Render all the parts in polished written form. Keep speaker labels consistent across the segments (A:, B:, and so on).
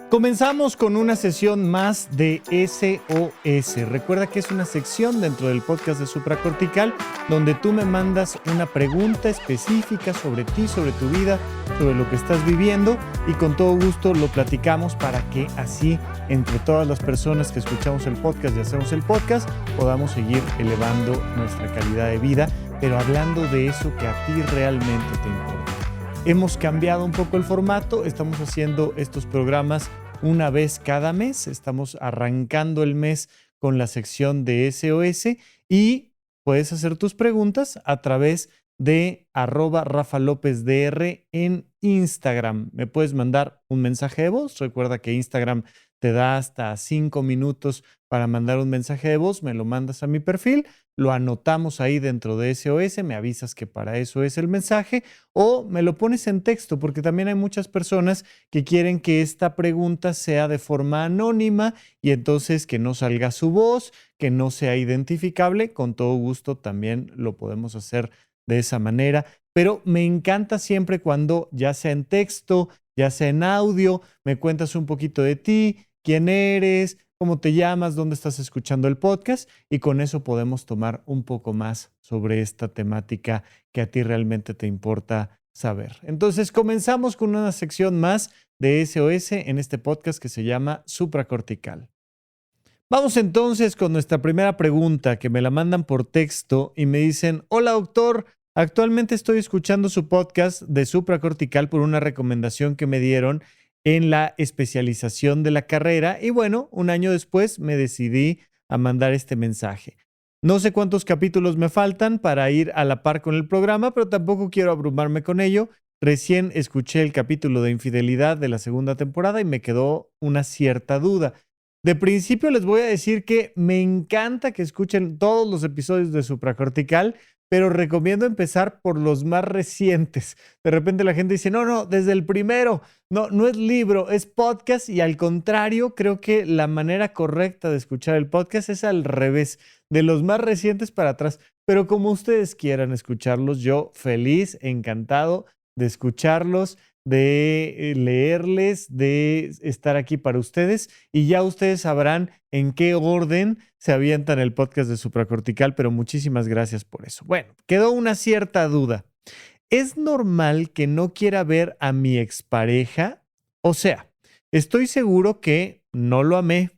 A: Comenzamos con una sesión más de SOS. Recuerda que es una sección dentro del podcast de Supracortical donde tú me mandas una pregunta específica sobre ti, sobre tu vida, sobre lo que estás viviendo y con todo gusto lo platicamos para que así entre todas las personas que escuchamos el podcast y hacemos el podcast podamos seguir elevando nuestra calidad de vida, pero hablando de eso que a ti realmente te importa. Hemos cambiado un poco el formato, estamos haciendo estos programas una vez cada mes, estamos arrancando el mes con la sección de SOS y puedes hacer tus preguntas a través de @RafaLópezDR en Instagram. Me puedes mandar un mensaje de voz, recuerda que Instagram te da hasta 5 minutos para mandar un mensaje de voz, me lo mandas a mi perfil, lo anotamos ahí dentro de SOS, me avisas que para eso es el mensaje o me lo pones en texto porque también hay muchas personas que quieren que esta pregunta sea de forma anónima y entonces que no salga su voz, que no sea identificable, con todo gusto también lo podemos hacer de esa manera, pero me encanta siempre cuando ya sea en texto, ya sea en audio, me cuentas un poquito de ti, quién eres, cómo te llamas, dónde estás escuchando el podcast y con eso podemos tomar un poco más sobre esta temática que a ti realmente te importa saber. Entonces comenzamos con una sección más de SOS en este podcast que se llama Supracortical. Vamos entonces con nuestra primera pregunta que me la mandan por texto y me dicen: hola doctor, actualmente estoy escuchando su podcast de Supracortical por una recomendación que me dieron en la especialización de la carrera y bueno, un año después me decidí a mandar este mensaje. No sé cuántos capítulos me faltan para ir a la par con el programa, pero tampoco quiero abrumarme con ello. Recién escuché el capítulo de infidelidad de la segunda temporada y me quedó una cierta duda. De principio les voy a decir que me encanta que escuchen todos los episodios de Supracortical, pero recomiendo empezar por los más recientes. De repente la gente dice, no, desde el primero. No, no es libro, es podcast y al contrario, creo que la manera correcta de escuchar el podcast es al revés, de los más recientes para atrás. Pero como ustedes quieran escucharlos, yo feliz, encantado de escucharlos, de leerles, de estar aquí para ustedes y ya ustedes sabrán en qué orden se avientan el podcast de Supracortical, pero muchísimas gracias por eso. Bueno, quedó una cierta duda. ¿Es normal que no quiera ver a mi expareja? O sea, estoy seguro que no lo amé,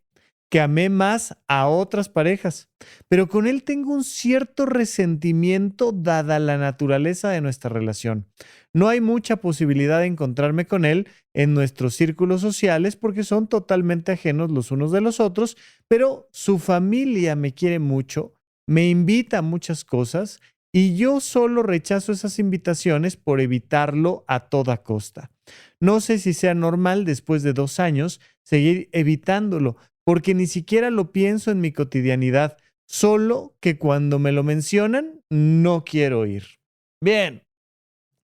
A: que amé más a otras parejas, pero con él tengo un cierto resentimiento dada la naturaleza de nuestra relación. No hay mucha posibilidad de encontrarme con él en nuestros círculos sociales porque son totalmente ajenos los unos de los otros, pero su familia me quiere mucho, me invita a muchas cosas y yo solo rechazo esas invitaciones por evitarlo a toda costa. No sé si sea normal después de 2 años seguir evitándolo, porque ni siquiera lo pienso en mi cotidianidad, solo que cuando me lo mencionan, no quiero ir. Bien,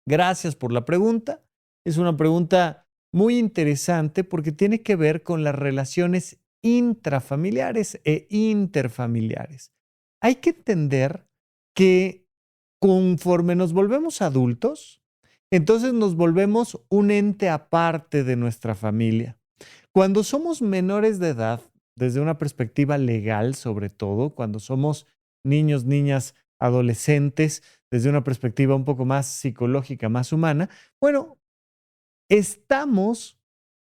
A: gracias por la pregunta. Es una pregunta muy interesante porque tiene que ver con las relaciones intrafamiliares e interfamiliares. Hay que entender que conforme nos volvemos adultos, entonces nos volvemos un ente aparte de nuestra familia. Cuando somos menores de edad, desde una perspectiva legal sobre todo, cuando somos niños, niñas, adolescentes, desde una perspectiva un poco más psicológica, más humana, bueno, estamos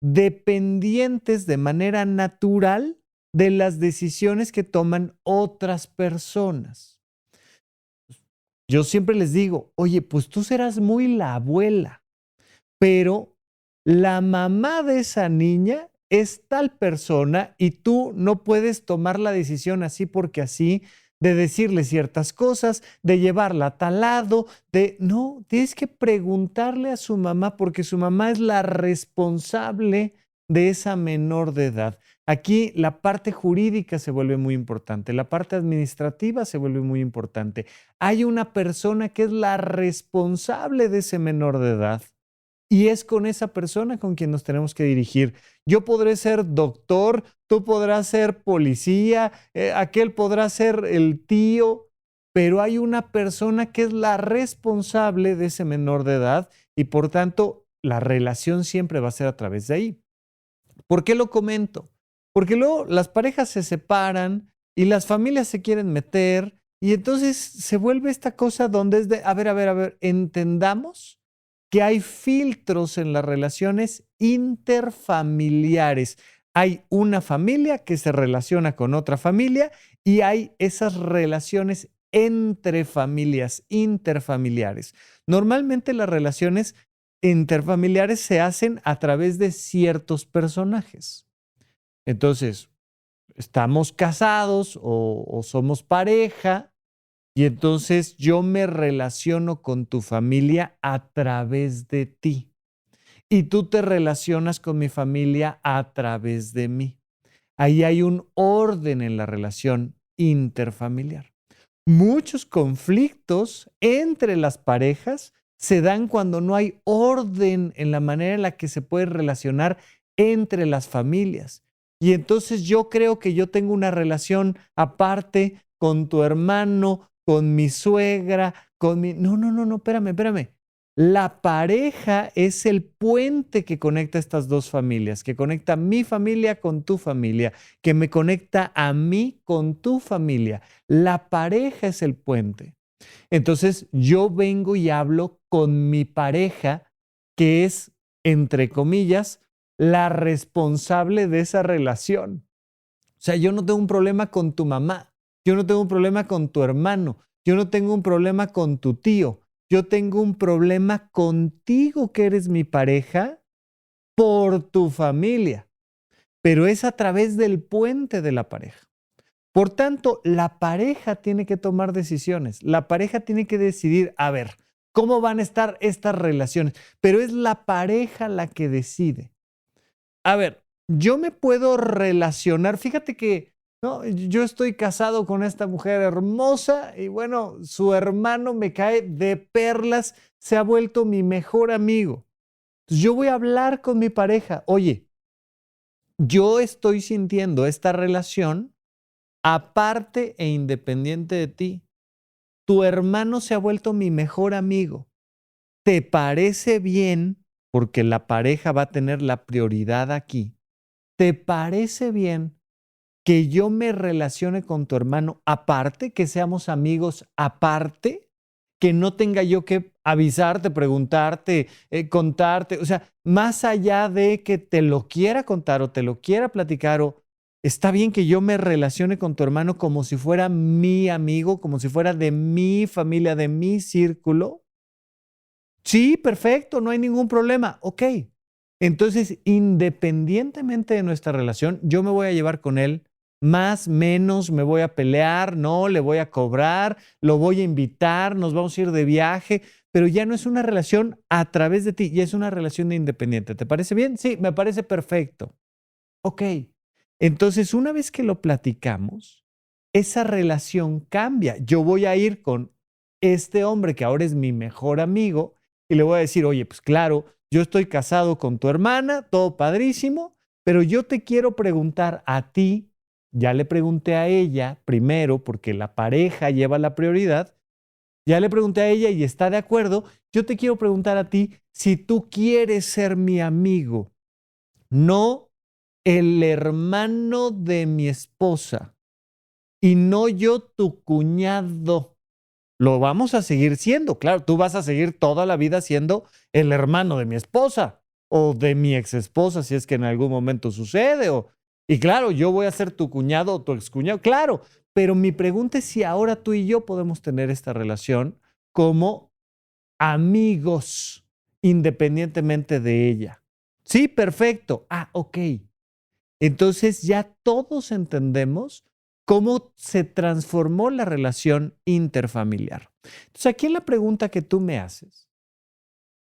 A: dependientes de manera natural de las decisiones que toman otras personas. Yo siempre les digo, oye, pues tú serás muy la abuela, pero la mamá de esa niña es tal persona y tú no puedes tomar la decisión así porque así de decirle ciertas cosas, de llevarla a tal lado, no, tienes que preguntarle a su mamá porque su mamá es la responsable de esa menor de edad. Aquí la parte jurídica se vuelve muy importante, la parte administrativa se vuelve muy importante. Hay una persona que es la responsable de ese menor de edad. Y es con esa persona con quien nos tenemos que dirigir. Yo podré ser doctor, tú podrás ser policía, aquel podrá ser el tío, pero hay una persona que es la responsable de ese menor de edad y por tanto la relación siempre va a ser a través de ahí. ¿Por qué lo comento? Porque luego las parejas se separan y las familias se quieren meter y entonces se vuelve esta cosa donde es de, a ver, entendamos que hay filtros en las relaciones interfamiliares. Hay una familia que se relaciona con otra familia y hay esas relaciones entre familias, interfamiliares. Normalmente las relaciones interfamiliares se hacen a través de ciertos personajes. Entonces, estamos casados o somos pareja y entonces yo me relaciono con tu familia a través de ti y tú te relacionas con mi familia a través de mí. Ahí hay un orden en la relación interfamiliar. Muchos conflictos entre las parejas se dan cuando no hay orden en la manera en la que se puede relacionar entre las familias. Y entonces yo creo que yo tengo una relación aparte con tu hermano, con mi suegra, con mi... No, espérame. La pareja es el puente que conecta estas dos familias, que conecta mi familia con tu familia, que me conecta a mí con tu familia. La pareja es el puente. Entonces yo vengo y hablo con mi pareja, que es, entre comillas, la responsable de esa relación. O sea, yo no tengo un problema con tu mamá, yo no tengo un problema con tu hermano, yo no tengo un problema con tu tío, yo tengo un problema contigo que eres mi pareja por tu familia, pero es a través del puente de la pareja. Por tanto, la pareja tiene que tomar decisiones, la pareja tiene que decidir, a ver, ¿cómo van a estar estas relaciones? Pero es la pareja la que decide. A ver, yo me puedo relacionar, fíjate que no, yo estoy casado con esta mujer hermosa y bueno, su hermano me cae de perlas, se ha vuelto mi mejor amigo. Entonces, yo voy a hablar con mi pareja, oye, yo estoy sintiendo esta relación aparte e independiente de ti. Tu hermano se ha vuelto mi mejor amigo. ¿Te parece bien? Porque la pareja va a tener la prioridad aquí. ¿Te parece bien que yo me relacione con tu hermano aparte, que seamos amigos aparte, que no tenga yo que avisarte, preguntarte, contarte? O sea, más allá de que te lo quiera contar o te lo quiera platicar o está bien que yo me relacione con tu hermano como si fuera mi amigo, como si fuera de mi familia, de mi círculo. Sí, perfecto, no hay ningún problema. Ok. Entonces, independientemente de nuestra relación, yo me voy a llevar con él, más, menos, me voy a pelear, no, le voy a cobrar, lo voy a invitar, nos vamos a ir de viaje, pero ya no es una relación a través de ti, ya es una relación de independiente. ¿Te parece bien? Sí, me parece perfecto. Ok. Entonces, una vez que lo platicamos, esa relación cambia. Yo voy a ir con este hombre que ahora es mi mejor amigo y le voy a decir, oye, pues claro, yo estoy casado con tu hermana, todo padrísimo, pero yo te quiero preguntar a ti, ya le pregunté a ella primero porque la pareja lleva la prioridad, ya le pregunté a ella y está de acuerdo, yo te quiero preguntar a ti si tú quieres ser mi amigo, no el hermano de mi esposa y no yo tu cuñado. Lo vamos a seguir siendo, claro, tú vas a seguir toda la vida siendo el hermano de mi esposa o de mi exesposa si es que en algún momento sucede. Y claro, yo voy a ser tu cuñado o tu excuñado, claro, pero mi pregunta es si ahora tú y yo podemos tener esta relación como amigos independientemente de ella. Sí, perfecto. Ah, ok. Entonces ya todos entendemos cómo se transformó la relación interfamiliar. Entonces aquí en la pregunta que tú me haces,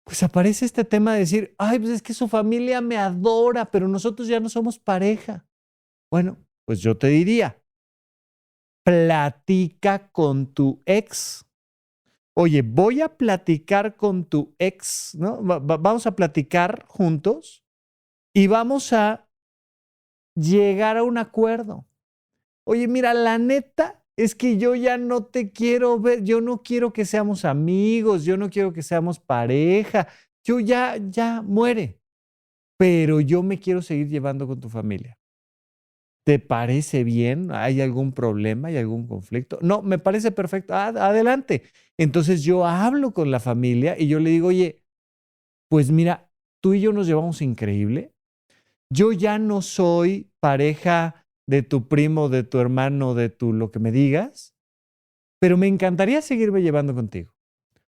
A: pues aparece este tema de decir, ay, pues es que su familia me adora, pero nosotros ya no somos pareja. Bueno, pues yo te diría, platica con tu ex. Oye, voy a platicar con tu ex, ¿no? Vamos a platicar juntos y vamos a llegar a un acuerdo. Oye, mira, la neta es que yo ya no te quiero ver, yo no quiero que seamos amigos, yo no quiero que seamos pareja, yo ya muere. pero yo me quiero seguir llevando con tu familia. ¿Te parece bien? ¿Hay algún problema? ¿Hay algún conflicto? No, me parece perfecto. Adelante. Entonces yo hablo con la familia y yo le digo, oye, pues mira, tú y yo nos llevamos increíble. Yo ya no soy pareja de tu primo, de tu hermano, de tu lo que me digas, pero me encantaría seguirme llevando contigo.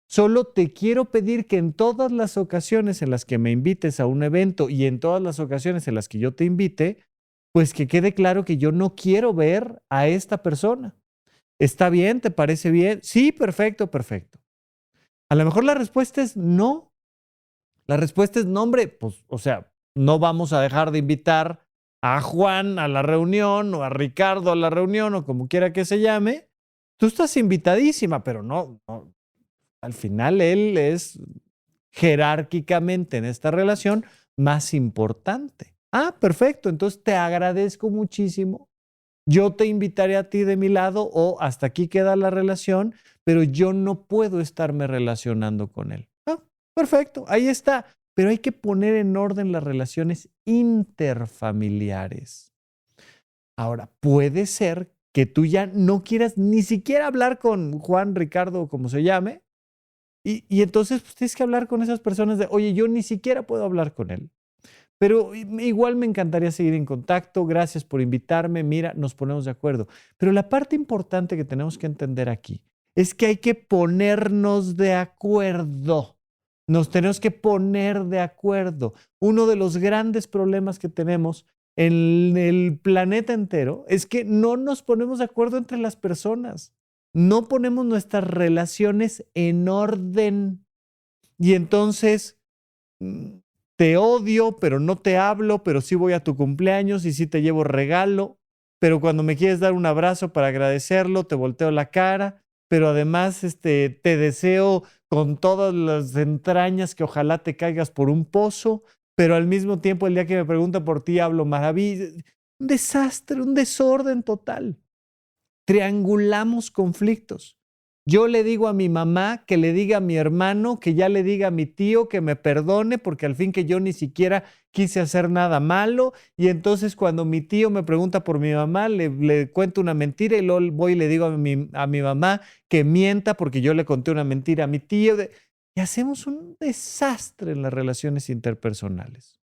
A: Solo te quiero pedir que en todas las ocasiones en las que me invites a un evento y en todas las ocasiones en las que yo te invite, pues que quede claro que yo no quiero ver a esta persona. ¿Está bien? ¿Te parece bien? Sí, perfecto, perfecto. A lo mejor la respuesta es no. La respuesta es no, hombre, pues, o sea, no vamos a dejar de invitar a Juan a la reunión o a Ricardo a la reunión o como quiera que se llame. Tú estás invitadísima, pero no, al final él es jerárquicamente en esta relación más importante. Perfecto, entonces te agradezco muchísimo. Yo te invitaré a ti de mi lado o hasta aquí queda la relación, pero yo no puedo estarme relacionando con él. Perfecto, ahí está. Pero hay que poner en orden las relaciones interfamiliares. Ahora, puede ser que tú ya no quieras ni siquiera hablar con Juan, Ricardo o como se llame, y entonces pues, tienes que hablar con esas personas de, oye, yo ni siquiera puedo hablar con él. Pero igual me encantaría seguir en contacto. Gracias por invitarme. Mira, nos ponemos de acuerdo. Pero la parte importante que tenemos que entender aquí es que hay que ponernos de acuerdo. Nos tenemos que poner de acuerdo. Uno de los grandes problemas que tenemos en el planeta entero es que no nos ponemos de acuerdo entre las personas. No ponemos nuestras relaciones en orden. Y entonces te odio, pero no te hablo, pero sí voy a tu cumpleaños y sí te llevo regalo, pero cuando me quieres dar un abrazo para agradecerlo, te volteo la cara, pero además te deseo con todas las entrañas que ojalá te caigas por un pozo, pero al mismo tiempo el día que me pregunta por ti hablo maravillas. Un desastre, un desorden total. Triangulamos conflictos. Yo le digo a mi mamá que le diga a mi hermano, que ya le diga a mi tío que me perdone, porque al fin que yo ni siquiera quise hacer nada malo. Y entonces cuando mi tío me pregunta por mi mamá, le cuento una mentira y luego voy y le digo a mi mamá que mienta porque yo le conté una mentira a mi tío. Y hacemos un desastre en las relaciones interpersonales.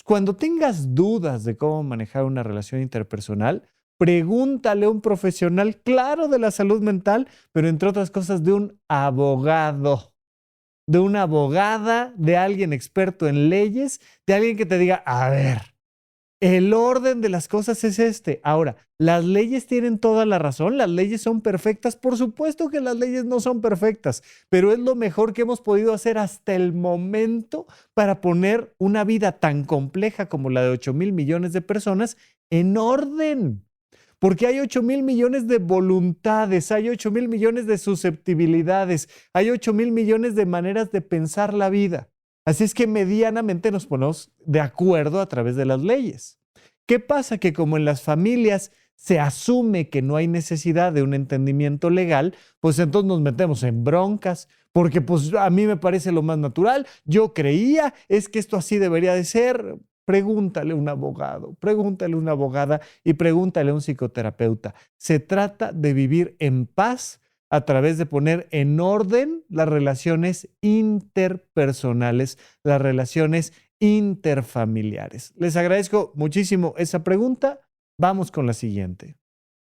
A: Cuando tengas dudas de cómo manejar una relación interpersonal, pregúntale a un profesional claro de la salud mental, pero entre otras cosas de un abogado, de una abogada, de alguien experto en leyes, de alguien que te diga, a ver, el orden de las cosas es este. Ahora, ¿las leyes tienen toda la razón? ¿Las leyes son perfectas? Por supuesto que las leyes no son perfectas, pero es lo mejor que hemos podido hacer hasta el momento para poner una vida tan compleja como la de 8,000 millones de personas en orden. Porque hay 8,000 millones de voluntades, hay 8,000 millones de susceptibilidades, hay 8,000 millones de maneras de pensar la vida. Así es que medianamente nos ponemos de acuerdo a través de las leyes. ¿Qué pasa? Que como en las familias se asume que no hay necesidad de un entendimiento legal, pues entonces nos metemos en broncas, porque pues a mí me parece lo más natural, yo creía, es que esto así debería de ser. Pregúntale a un abogado, pregúntale a una abogada y pregúntale a un psicoterapeuta. Se trata de vivir en paz a través de poner en orden las relaciones interpersonales, las relaciones interfamiliares. Les agradezco muchísimo esa pregunta. Vamos con la siguiente.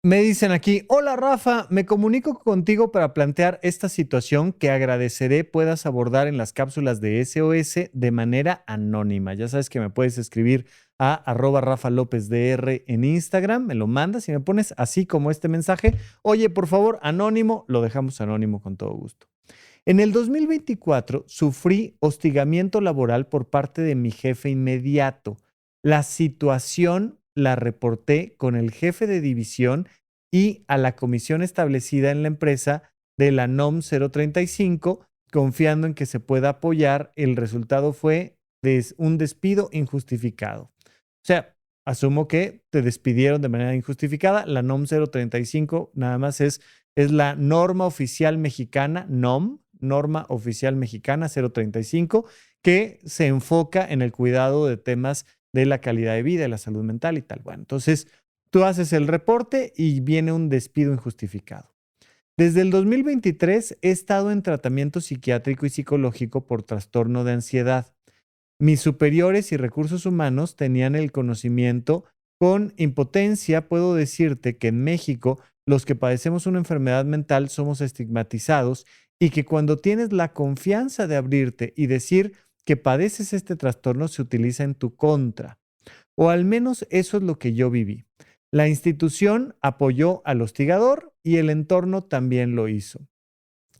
A: Me dicen aquí, hola Rafa, me comunico contigo para plantear esta situación que agradeceré puedas abordar en las cápsulas de SOS de manera anónima. Ya sabes que me puedes escribir a @RafaLópezDR en Instagram, me lo mandas y me pones así como este mensaje. Oye, por favor, anónimo, lo dejamos anónimo con todo gusto. En el 2024 sufrí hostigamiento laboral por parte de mi jefe inmediato. La situación la reporté con el jefe de división y a la comisión establecida en la empresa de la NOM 035, confiando en que se pueda apoyar. El resultado fue un despido injustificado. O sea, asumo que te despidieron de manera injustificada. La NOM 035 nada más es la norma oficial mexicana, NOM, norma oficial mexicana 035, que se enfoca en el cuidado de temas de la calidad de vida, de la salud mental y tal. Bueno, entonces tú haces el reporte y viene un despido injustificado. Desde el 2023 he estado en tratamiento psiquiátrico y psicológico por trastorno de ansiedad. Mis superiores y recursos humanos tenían el conocimiento. Con impotencia puedo decirte que en México los que padecemos una enfermedad mental somos estigmatizados y que cuando tienes la confianza de abrirte y decir que padeces este trastorno se utiliza en tu contra. O al menos eso es lo que yo viví. La institución apoyó al hostigador y el entorno también lo hizo.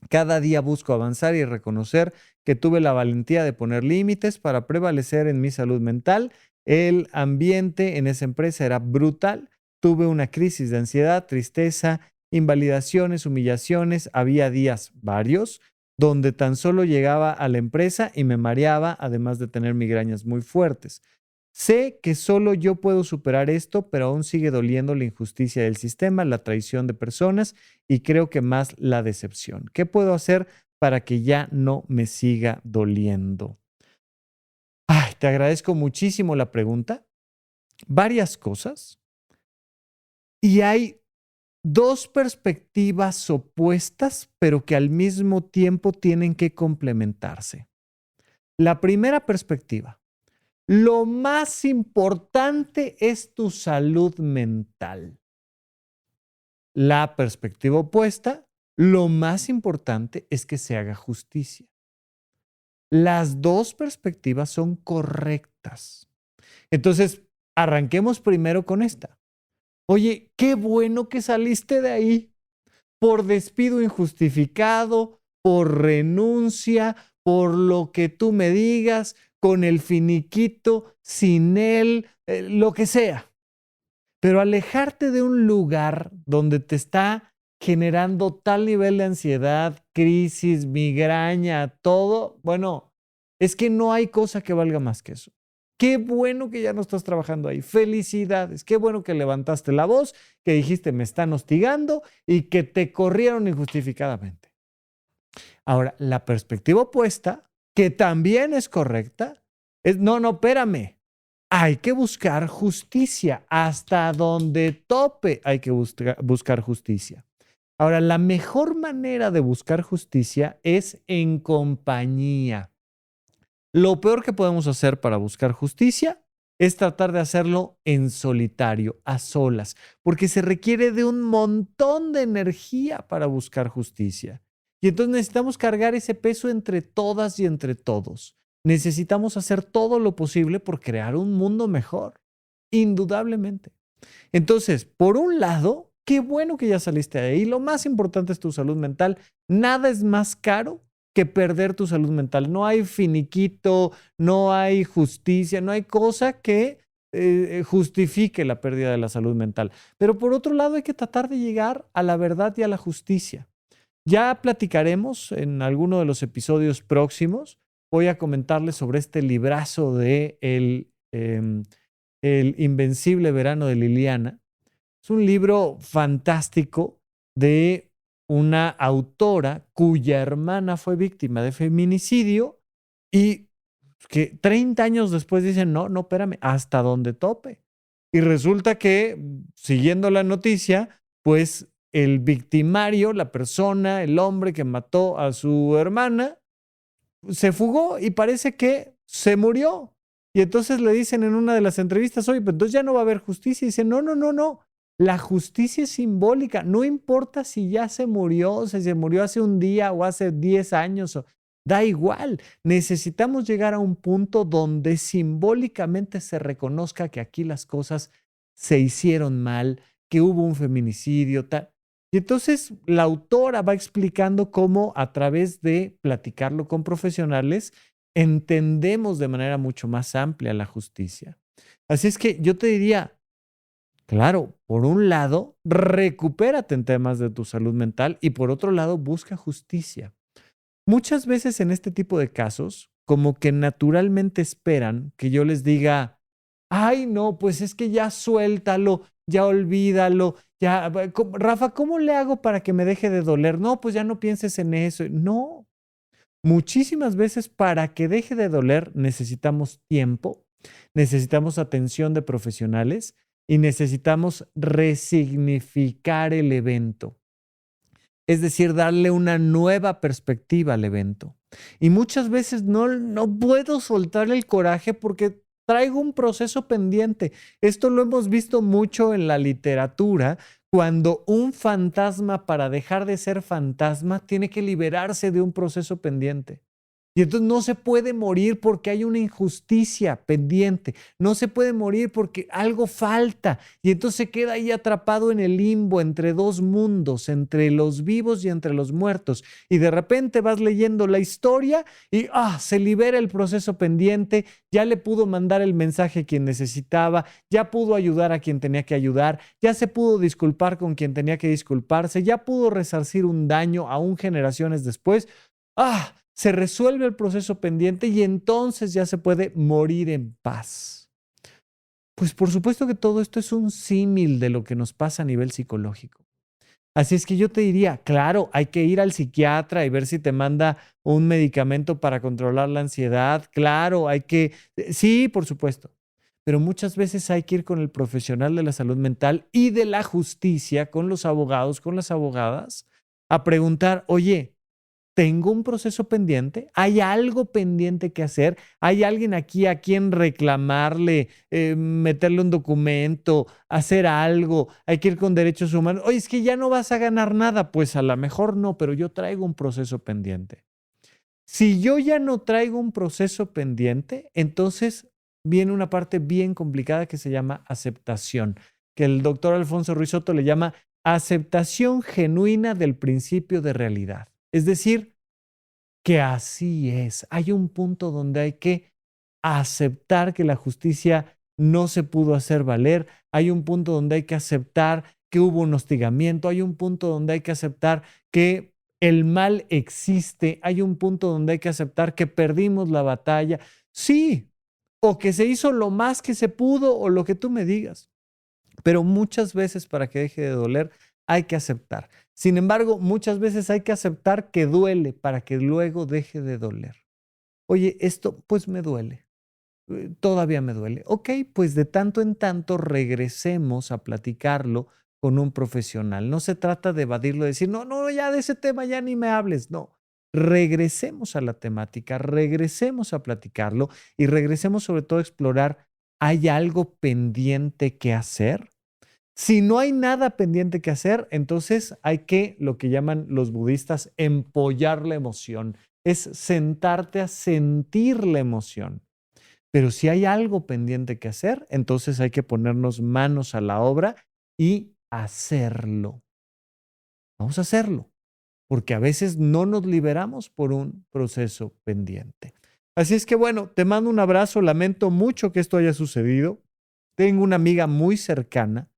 A: Cada día busco avanzar y reconocer que tuve la valentía de poner límites para prevalecer en mi salud mental. El ambiente en esa empresa era brutal. Tuve una crisis de ansiedad, tristeza, invalidaciones, humillaciones. Había días, varios, donde tan solo llegaba a la empresa y me mareaba, además de tener migrañas muy fuertes. Sé que solo yo puedo superar esto, pero aún sigue doliendo la injusticia del sistema, la traición de personas y creo que más la decepción. ¿Qué puedo hacer para que ya no me siga doliendo? Ay, te agradezco muchísimo la pregunta. Varias cosas. Y hay dos perspectivas opuestas, pero que al mismo tiempo tienen que complementarse. La primera perspectiva. Lo más importante es tu salud mental. La perspectiva opuesta, lo más importante es que se haga justicia. Las dos perspectivas son correctas. Entonces, arranquemos primero con esta. Oye, qué bueno que saliste de ahí por despido injustificado, por renuncia, por lo que tú me digas, con el finiquito, sin él, lo que sea. Pero alejarte de un lugar donde te está generando tal nivel de ansiedad, crisis, migraña, todo, bueno, es que no hay cosa que valga más que eso. Qué bueno que ya no estás trabajando ahí. Felicidades. Qué bueno que levantaste la voz, que dijiste me están hostigando y que te corrieron injustificadamente. Ahora, la perspectiva opuesta, que también es correcta, es no, espérame. Hay que buscar justicia. Hasta donde tope hay que buscar justicia. Ahora, la mejor manera de buscar justicia es en compañía. Lo peor que podemos hacer para buscar justicia es tratar de hacerlo en solitario, a solas, porque se requiere de un montón de energía para buscar justicia. Y entonces necesitamos cargar ese peso entre todas y entre todos. Necesitamos hacer todo lo posible por crear un mundo mejor, indudablemente. Entonces, por un lado, qué bueno que ya saliste de ahí. Lo más importante es tu salud mental. Nada es más caro que perder tu salud mental. No hay finiquito, no hay justicia, no hay cosa que justifique la pérdida de la salud mental. Pero por otro lado, hay que tratar de llegar a la verdad y a la justicia. Ya platicaremos en alguno de los episodios próximos. Voy a comentarles sobre este librazo de El Invencible Verano de Liliana. Es un libro fantástico de una autora cuya hermana fue víctima de feminicidio y que 30 años después dicen, no, espérame, hasta donde tope. Y resulta que, siguiendo la noticia, pues el victimario, la persona, el hombre que mató a su hermana, se fugó y parece que se murió. Y entonces le dicen en una de las entrevistas, oye, pues entonces ya no va a haber justicia. Y dice, no. La justicia es simbólica. No importa si ya se murió, si se murió hace un día o hace 10 años. Da igual. Necesitamos llegar a un punto donde simbólicamente se reconozca que aquí las cosas se hicieron mal, que hubo un feminicidio, tal. Y entonces la autora va explicando cómo a través de platicarlo con profesionales entendemos de manera mucho más amplia la justicia. Así es que yo te diría, claro, por un lado, recupérate en temas de tu salud mental y por otro lado, busca justicia. Muchas veces en este tipo de casos, como que naturalmente esperan que yo les diga, ay, no, pues es que ya suéltalo, ya olvídalo, ya, Rafa, ¿cómo le hago para que me deje de doler? No, pues ya no pienses en eso. No, Muchísimas veces para que deje de doler necesitamos tiempo, necesitamos atención de profesionales y necesitamos resignificar el evento. Es decir, darle una nueva perspectiva al evento. Y muchas veces no puedo soltar el coraje porque traigo un proceso pendiente. Esto lo hemos visto mucho en la literatura, cuando un fantasma, para dejar de ser fantasma, tiene que liberarse de un proceso pendiente. Y entonces no se puede morir porque hay una injusticia pendiente. No se puede morir porque algo falta. Y entonces se queda ahí atrapado en el limbo entre dos mundos, entre los vivos y entre los muertos. Y de repente vas leyendo la historia y se libera el proceso pendiente. Ya le pudo mandar el mensaje a quien necesitaba. Ya pudo ayudar a quien tenía que ayudar. Ya se pudo disculpar con quien tenía que disculparse. Ya pudo resarcir un daño aún generaciones después. Se resuelve el proceso pendiente y entonces ya se puede morir en paz. Pues por supuesto que todo esto es un símil de lo que nos pasa a nivel psicológico. Así es que yo te diría, claro, hay que ir al psiquiatra y ver si te manda un medicamento para controlar la ansiedad. Claro, sí, por supuesto. Pero muchas veces hay que ir con el profesional de la salud mental y de la justicia, con los abogados, con las abogadas, a preguntar, oye, ¿tengo un proceso pendiente? ¿Hay algo pendiente que hacer? ¿Hay alguien aquí a quien reclamarle, meterle un documento, hacer algo? Hay que ir con derechos humanos. Oye, es que ya no vas a ganar nada. Pues a lo mejor no, pero yo traigo un proceso pendiente. Si yo ya no traigo un proceso pendiente, entonces viene una parte bien complicada que se llama aceptación, que el doctor Alfonso Ruiz Soto le llama aceptación genuina del principio de realidad. Es decir, que así es. Hay un punto donde hay que aceptar que la justicia no se pudo hacer valer. Hay un punto donde hay que aceptar que hubo un hostigamiento. Hay un punto donde hay que aceptar que el mal existe. Hay un punto donde hay que aceptar que perdimos la batalla. Sí, o que se hizo lo más que se pudo o lo que tú me digas. Pero muchas veces para que deje de doler hay que aceptar. Sin embargo, muchas veces hay que aceptar que duele para que luego deje de doler. Oye, esto pues me duele. Todavía me duele. Ok, pues de tanto en tanto regresemos a platicarlo con un profesional. No se trata de evadirlo, de decir, no, ya de ese tema ya ni me hables. No, regresemos a la temática, regresemos a platicarlo y regresemos sobre todo a explorar, ¿hay algo pendiente que hacer? Si no hay nada pendiente que hacer, entonces hay que, lo que llaman los budistas, empollar la emoción. Es sentarte a sentir la emoción. Pero si hay algo pendiente que hacer, entonces hay que ponernos manos a la obra y hacerlo. Vamos a hacerlo, porque a veces no nos liberamos por un proceso pendiente. Así es que bueno, te mando un abrazo, lamento mucho que esto haya sucedido. Tengo una amiga muy cercana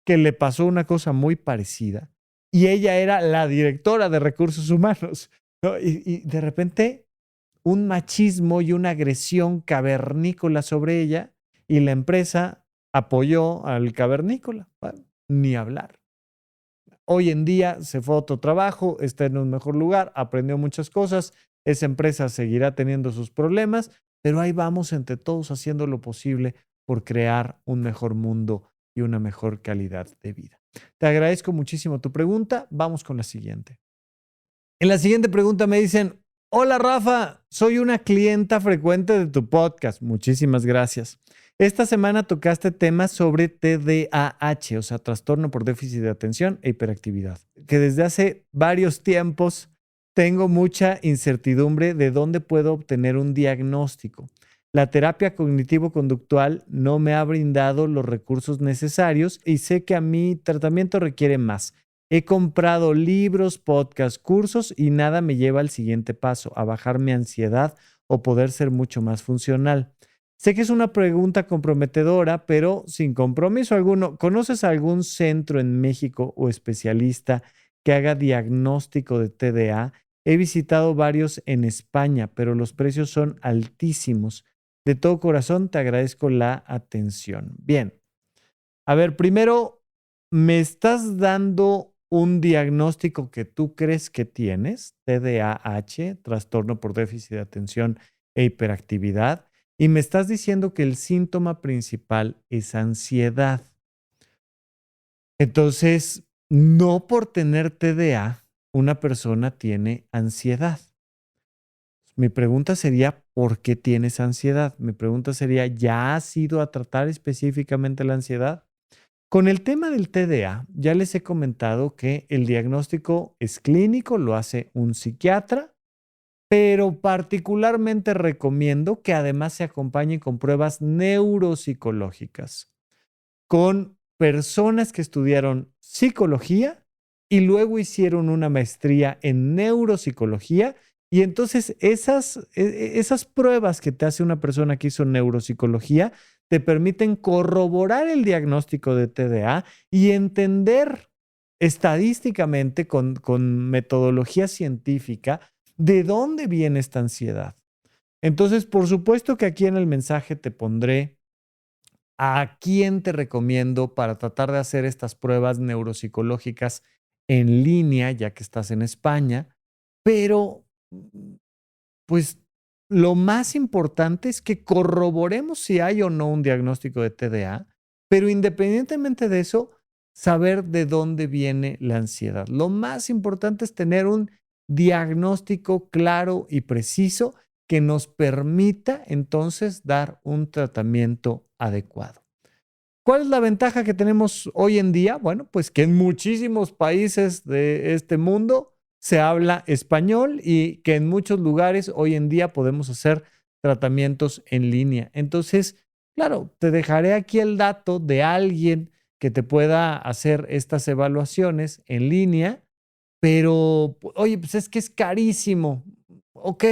A: que le pasó una cosa muy parecida y ella era la directora de recursos humanos, ¿no? Y de repente un machismo y una agresión cavernícola sobre ella y la empresa apoyó al cavernícola. Bueno, ni hablar. Hoy en día se fue a otro trabajo, está en un mejor lugar, aprendió muchas cosas, esa empresa seguirá teniendo sus problemas, pero ahí vamos entre todos haciendo lo posible por crear un mejor mundo y una mejor calidad de vida. Te agradezco muchísimo tu pregunta. Vamos con la siguiente. En la siguiente pregunta me dicen, hola Rafa, soy una clienta frecuente de tu podcast. Muchísimas gracias. Esta semana tocaste temas sobre TDAH, o sea, trastorno por déficit de atención e hiperactividad, que desde hace varios tiempos tengo mucha incertidumbre de dónde puedo obtener un diagnóstico. La terapia cognitivo-conductual no me ha brindado los recursos necesarios y sé que a mi tratamiento requiere más. He comprado libros, podcasts, cursos y nada me lleva al siguiente paso, a bajar mi ansiedad o poder ser mucho más funcional. Sé que es una pregunta comprometedora, pero sin compromiso alguno. ¿Conoces algún centro en México o especialista que haga diagnóstico de TDA? He visitado varios en España, pero los precios son altísimos. De todo corazón te agradezco la atención. Bien, a ver, primero, me estás dando un diagnóstico que tú crees que tienes, TDAH, trastorno por déficit de atención e hiperactividad, y me estás diciendo que el síntoma principal es ansiedad. Entonces, no por tener TDA, una persona tiene ansiedad. Mi pregunta sería, ¿por qué tienes ansiedad? Mi pregunta sería, ¿ya has ido a tratar específicamente la ansiedad? Con el tema del TDA, ya les he comentado que el diagnóstico es clínico, lo hace un psiquiatra, pero particularmente recomiendo que además se acompañe con pruebas neuropsicológicas, con personas que estudiaron psicología y luego hicieron una maestría en neuropsicología. Y entonces esas pruebas que te hace una persona que hizo neuropsicología te permiten corroborar el diagnóstico de TDA y entender estadísticamente con metodología científica de dónde viene esta ansiedad. Entonces, por supuesto que aquí en el mensaje te pondré a quién te recomiendo para tratar de hacer estas pruebas neuropsicológicas en línea, ya que estás en España, pero pues lo más importante es que corroboremos si hay o no un diagnóstico de TDA, pero independientemente de eso, saber de dónde viene la ansiedad. Lo más importante es tener un diagnóstico claro y preciso que nos permita entonces dar un tratamiento adecuado. ¿Cuál es la ventaja que tenemos hoy en día? Bueno, pues que en muchísimos países de este mundo se habla español y que en muchos lugares hoy en día podemos hacer tratamientos en línea. Entonces, claro, te dejaré aquí el dato de alguien que te pueda hacer estas evaluaciones en línea, pero, oye, pues es que es carísimo. Ok,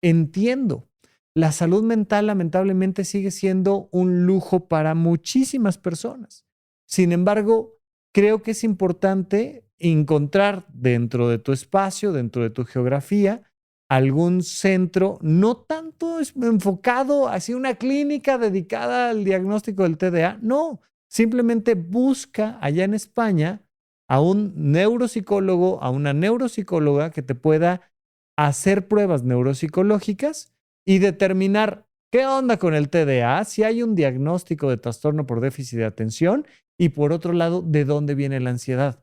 A: entiendo. La salud mental lamentablemente sigue siendo un lujo para muchísimas personas. Sin embargo, creo que es importante encontrar dentro de tu espacio, dentro de tu geografía, algún centro, no tanto enfocado hacia una clínica dedicada al diagnóstico del TDA, no, simplemente busca allá en España a un neuropsicólogo, a una neuropsicóloga que te pueda hacer pruebas neuropsicológicas y determinar qué onda con el TDA, si hay un diagnóstico de trastorno por déficit de atención y por otro lado, de dónde viene la ansiedad.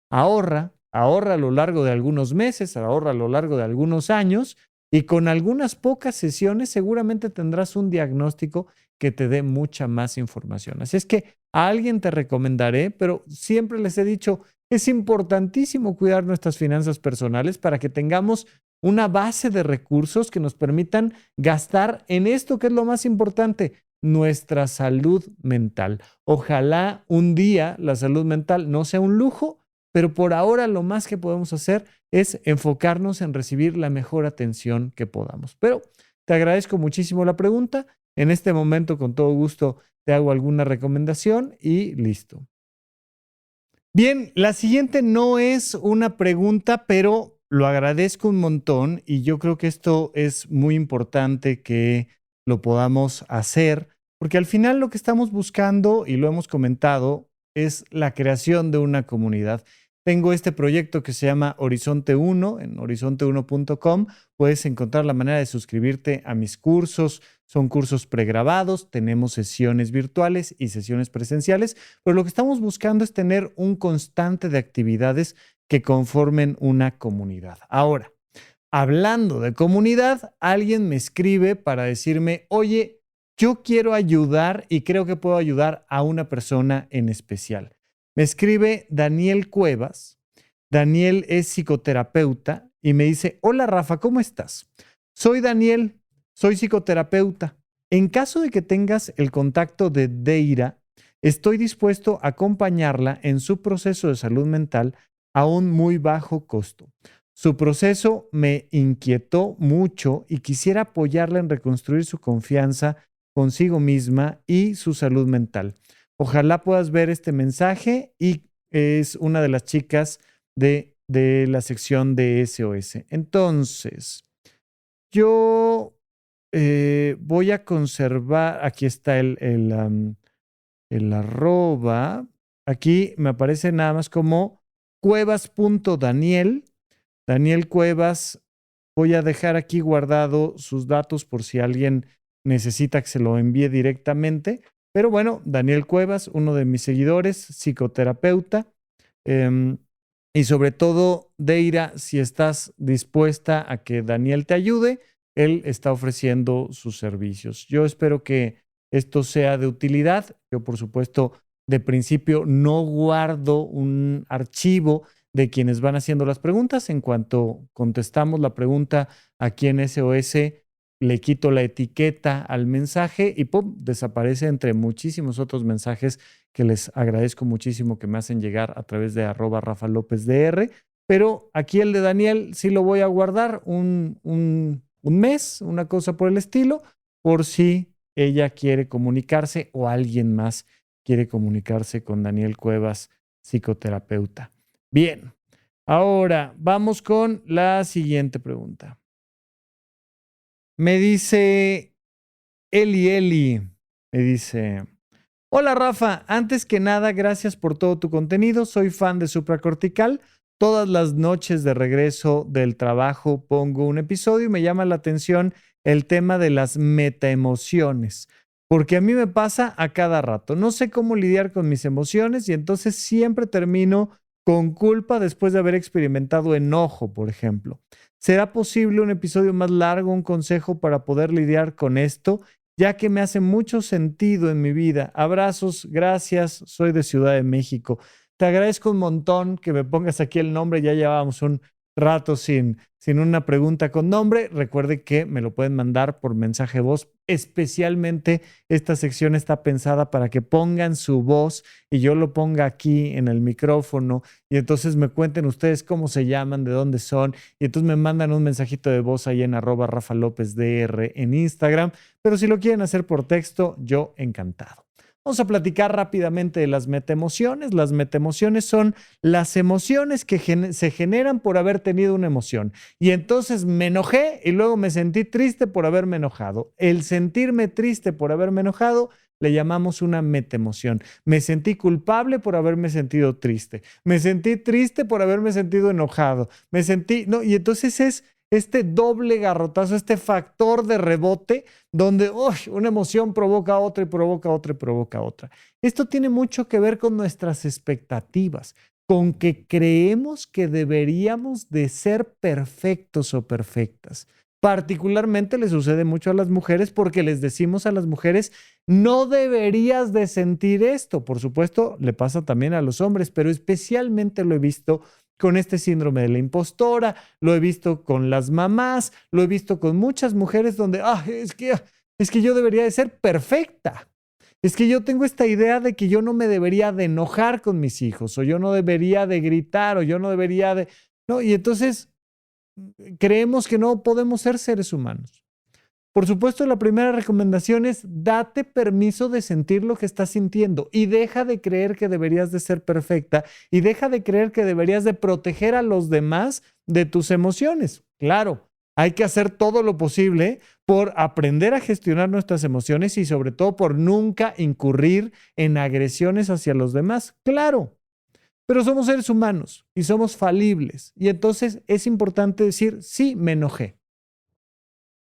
A: Ahorra a lo largo de algunos meses, ahorra a lo largo de algunos años y con algunas pocas sesiones seguramente tendrás un diagnóstico que te dé mucha más información. Así es que a alguien te recomendaré, pero siempre les he dicho, es importantísimo cuidar nuestras finanzas personales para que tengamos una base de recursos que nos permitan gastar en esto que es lo más importante, nuestra salud mental. Ojalá un día la salud mental no sea un lujo, pero por ahora lo más que podemos hacer es enfocarnos en recibir la mejor atención que podamos. Pero te agradezco muchísimo la pregunta. En este momento, con todo gusto, te hago alguna recomendación y listo. Bien, la siguiente no es una pregunta, pero lo agradezco un montón y yo creo que esto es muy importante que lo podamos hacer, porque al final lo que estamos buscando, y lo hemos comentado, es la creación de una comunidad. Tengo este proyecto que se llama Horizonte 1 en horizonte1.com. Puedes encontrar la manera de suscribirte a mis cursos. Son cursos pregrabados, tenemos sesiones virtuales y sesiones presenciales, pero lo que estamos buscando es tener un constante de actividades que conformen una comunidad. Ahora, hablando de comunidad, alguien me escribe para decirme, oye, yo quiero ayudar y creo que puedo ayudar a una persona en especial. Me escribe Daniel Cuevas. Daniel es psicoterapeuta y me dice, hola Rafa, ¿cómo estás? Soy Daniel, soy psicoterapeuta. En caso de que tengas el contacto de Deira, estoy dispuesto a acompañarla en su proceso de salud mental a un muy bajo costo. Su proceso me inquietó mucho y quisiera apoyarla en reconstruir su confianza consigo misma y su salud mental. Ojalá puedas ver este mensaje y es una de las chicas de la sección de SOS. Entonces, yo voy a conservar, aquí está el arroba, aquí me aparece nada más como cuevas.daniel. Daniel Cuevas, voy a dejar aquí guardado sus datos por si alguien necesita que se lo envíe directamente. Pero bueno, Daniel Cuevas, uno de mis seguidores, psicoterapeuta. Y sobre todo, Deira, si estás dispuesta a que Daniel te ayude, él está ofreciendo sus servicios. Yo espero que esto sea de utilidad. Yo, por supuesto, de principio no guardo un archivo de quienes van haciendo las preguntas. En cuanto contestamos la pregunta aquí en SOS, le quito la etiqueta al mensaje y ¡pum!, desaparece entre muchísimos otros mensajes que les agradezco muchísimo que me hacen llegar a través de @RafaLópezDR. Pero aquí el de Daniel sí lo voy a guardar un mes, una cosa por el estilo, por si ella quiere comunicarse o alguien más quiere comunicarse con Daniel Cuevas, psicoterapeuta. Bien, ahora vamos con la siguiente pregunta. Me dice Eli, me dice: hola Rafa, antes que nada, gracias por todo tu contenido. Soy fan de Supracortical. Todas las noches de regreso del trabajo pongo un episodio y me llama la atención el tema de las metaemociones, porque a mí me pasa a cada rato. No sé cómo lidiar con mis emociones y entonces siempre termino con culpa después de haber experimentado enojo, por ejemplo. ¿Será posible un episodio más largo, un consejo para poder lidiar con esto, ya que me hace mucho sentido en mi vida? Abrazos, gracias, soy de Ciudad de México. Te agradezco un montón que me pongas aquí el nombre, ya llevábamos un rato sin una pregunta con nombre. Recuerde que me lo pueden mandar por mensaje de voz. Especialmente esta sección está pensada para que pongan su voz y yo lo ponga aquí en el micrófono y entonces me cuenten ustedes cómo se llaman, de dónde son y entonces me mandan un mensajito de voz ahí en @RafaLópezDR en Instagram. Pero si lo quieren hacer por texto, yo encantado. Vamos a platicar rápidamente de las metaemociones. Las metaemociones son las emociones que se generan por haber tenido una emoción. Y entonces me enojé y luego me sentí triste por haberme enojado. El sentirme triste por haberme enojado le llamamos una metaemoción. Me sentí culpable por haberme sentido triste. Me sentí triste por haberme sentido enojado. Y entonces es este doble garrotazo, este factor de rebote donde una emoción provoca otra y provoca otra y provoca otra. Esto tiene mucho que ver con nuestras expectativas, con que creemos que deberíamos de ser perfectos o perfectas. Particularmente le sucede mucho a las mujeres porque les decimos a las mujeres: no deberías de sentir esto. Por supuesto, le pasa también a los hombres, pero especialmente lo he visto con este síndrome de la impostora, lo he visto con las mamás, lo he visto con muchas mujeres donde es que yo debería de ser perfecta. Es que yo tengo esta idea de que yo no me debería de enojar con mis hijos, o yo no debería de gritar, o yo no debería de... No, y entonces creemos que no podemos ser seres humanos. Por supuesto, la primera recomendación es: date permiso de sentir lo que estás sintiendo y deja de creer que deberías de ser perfecta y deja de creer que deberías de proteger a los demás de tus emociones. Claro, hay que hacer todo lo posible por aprender a gestionar nuestras emociones y sobre todo por nunca incurrir en agresiones hacia los demás. Claro, pero somos seres humanos y somos falibles y entonces es importante decir: sí, me enojé.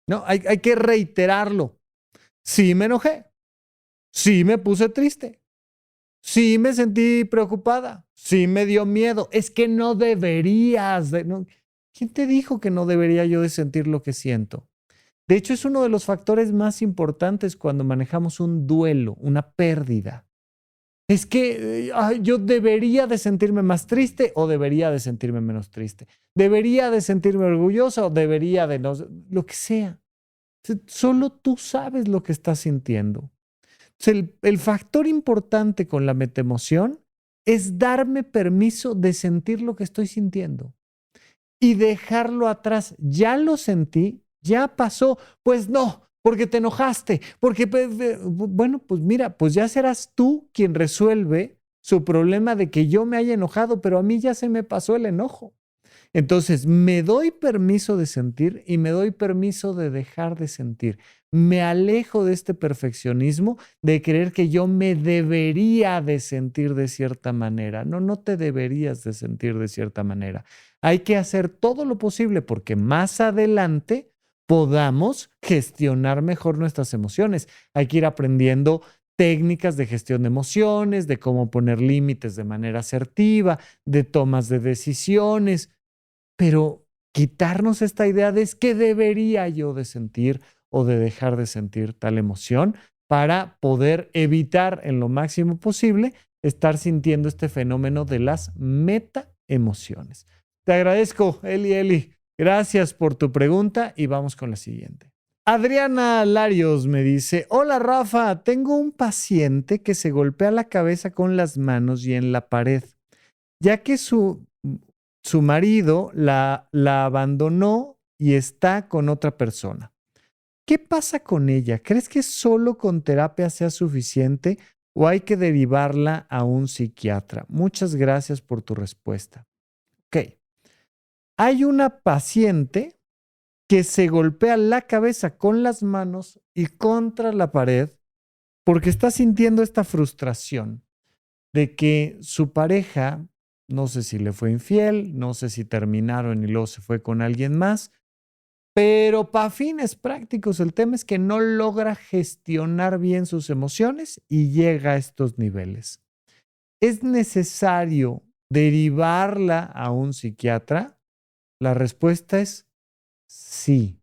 A: No, hay que reiterarlo. Sí me enojé. Sí me puse triste. Sí me sentí preocupada. Sí me dio miedo. Es que no deberías de... No. ¿Quién te dijo que no debería yo de sentir lo que siento? De hecho, es uno de los factores más importantes cuando manejamos un duelo, una pérdida. Es que yo debería de sentirme más triste o debería de sentirme menos triste. Debería de sentirme orgullosa o debería de no... Lo que sea. Solo tú sabes lo que estás sintiendo. El factor importante con la metaemoción es darme permiso de sentir lo que estoy sintiendo y dejarlo atrás. Ya lo sentí, ya pasó. Pues no, porque te enojaste, porque, bueno, pues mira, pues ya serás tú quien resuelve su problema de que yo me haya enojado, pero a mí ya se me pasó el enojo. Entonces, me doy permiso de sentir y me doy permiso de dejar de sentir. Me alejo de este perfeccionismo de creer que yo me debería de sentir de cierta manera. No, no te deberías de sentir de cierta manera. Hay que hacer todo lo posible porque más adelante podamos gestionar mejor nuestras emociones. Hay que ir aprendiendo técnicas de gestión de emociones, de cómo poner límites de manera asertiva, de tomas de decisiones, pero quitarnos esta idea de es que debería yo de sentir o de dejar de sentir tal emoción para poder evitar en lo máximo posible estar sintiendo este fenómeno de las metaemociones. Te agradezco, Eli. Gracias por tu pregunta y vamos con la siguiente. Adriana Larios me dice, hola Rafa, tengo un paciente que se golpea la cabeza con las manos y en la pared, ya que su marido la abandonó y está con otra persona. ¿Qué pasa con ella? ¿Crees que solo con terapia sea suficiente o hay que derivarla a un psiquiatra? Muchas gracias por tu respuesta. Ok. Hay una paciente que se golpea la cabeza con las manos y contra la pared porque está sintiendo esta frustración de que su pareja, no sé si le fue infiel, no sé si terminaron y luego se fue con alguien más, pero para fines prácticos el tema es que no logra gestionar bien sus emociones y llega a estos niveles. ¿Es necesario derivarla a un psiquiatra? La respuesta es sí.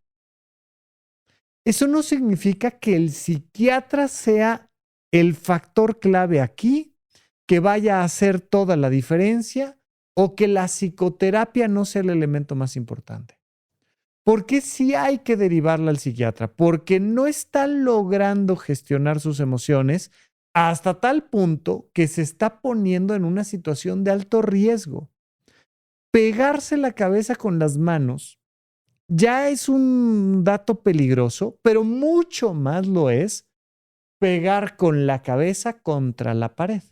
A: Eso no significa que el psiquiatra sea el factor clave aquí, que vaya a hacer toda la diferencia o que la psicoterapia no sea el elemento más importante. ¿Por qué sí hay que derivarla al psiquiatra? Porque no está logrando gestionar sus emociones hasta tal punto que se está poniendo en una situación de alto riesgo. Pegarse la cabeza con las manos ya es un dato peligroso, pero mucho más lo es pegar con la cabeza contra la pared.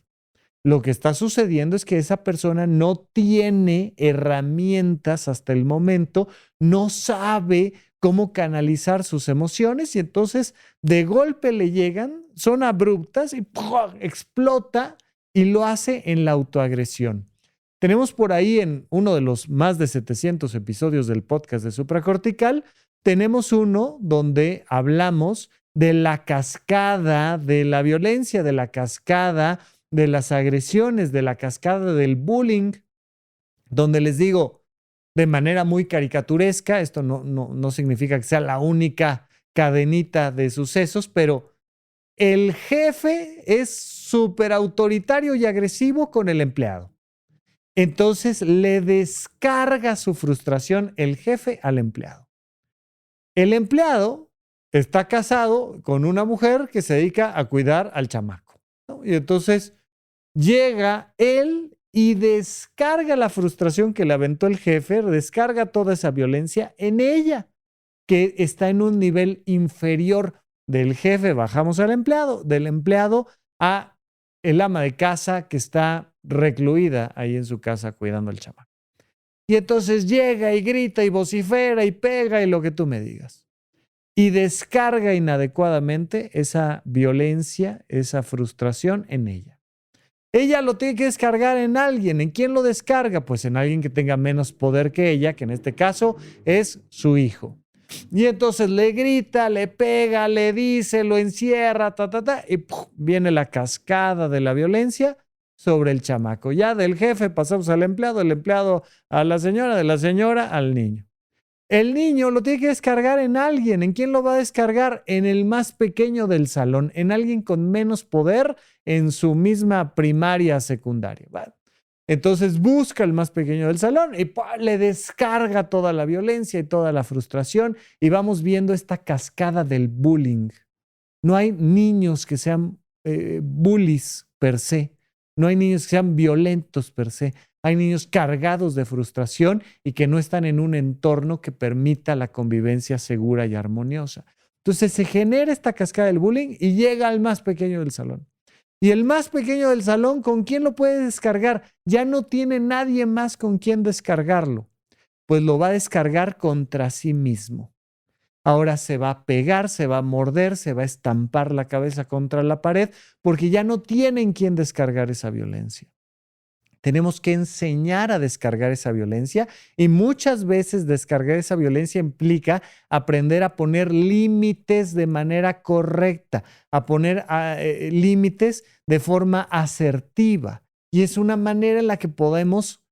A: Lo que está sucediendo es que esa persona no tiene herramientas hasta el momento, no sabe cómo canalizar sus emociones y entonces de golpe le llegan, son abruptas y ¡pum!, explota y lo hace en la autoagresión. Tenemos por ahí en uno de los más de 700 episodios del podcast de Supracortical, tenemos uno donde hablamos de la cascada de la violencia, de la cascada de las agresiones, de la cascada del bullying, donde les digo de manera muy caricaturesca, esto no significa que sea la única cadenita de sucesos, pero el jefe es súper autoritario y agresivo con el empleado. Entonces le descarga su frustración el jefe al empleado. El empleado está casado con una mujer que se dedica a cuidar al chamaco, ¿no? Y entonces llega él y descarga la frustración que le aventó el jefe, descarga toda esa violencia en ella, que está en un nivel inferior del jefe. Bajamos al empleado, del empleado a el ama de casa que está recluida ahí en su casa cuidando al chamaco. Y entonces llega y grita y vocifera y pega y lo que tú me digas. Y descarga inadecuadamente esa violencia, esa frustración en ella. Ella lo tiene que descargar en alguien. ¿En quién lo descarga? Pues en alguien que tenga menos poder que ella, que en este caso es su hijo. Y entonces le grita, le pega, le dice, lo encierra, y ¡pum!, viene la cascada de la violencia sobre el chamaco. Ya del jefe pasamos al empleado, del empleado a la señora, de la señora al niño. El niño lo tiene que descargar en alguien. ¿En quién lo va a descargar? En el más pequeño del salón, en alguien con menos poder en su misma primaria, secundaria. ¿Vale? Entonces busca el más pequeño del salón y le descarga toda la violencia y toda la frustración y vamos viendo esta cascada del bullying. No hay niños que sean bullies per se. No hay niños que sean violentos per se. Hay niños cargados de frustración y que no están en un entorno que permita la convivencia segura y armoniosa. Entonces se genera esta cascada del bullying y llega al más pequeño del salón. Y el más pequeño del salón, ¿con quién lo puede descargar? Ya no tiene nadie más con quien descargarlo. pues lo va a descargar contra sí mismo. Ahora se va a pegar, se va a morder, se va a estampar la cabeza contra la pared, porque ya no tienen quien descargar esa violencia. Tenemos que enseñar a descargar esa violencia y muchas veces descargar esa violencia implica aprender a poner límites de manera correcta, a poner límites de forma asertiva. Y es una manera en la que podemos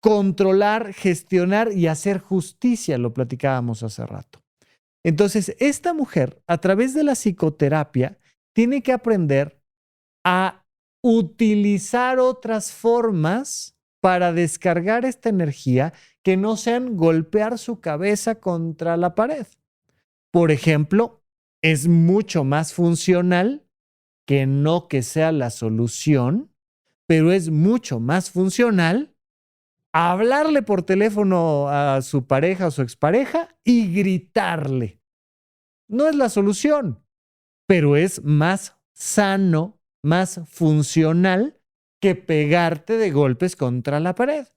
A: controlar, gestionar y hacer justicia, lo platicábamos hace rato. Entonces, esta mujer, a través de la psicoterapia, tiene que aprender a utilizar otras formas para descargar esta energía que no sean golpear su cabeza contra la pared. Por ejemplo, es mucho más funcional, que no que sea la solución, pero es mucho más funcional hablarle por teléfono a su pareja o su expareja y gritarle. No es la solución, pero es más sano, más funcional que pegarte de golpes contra la pared.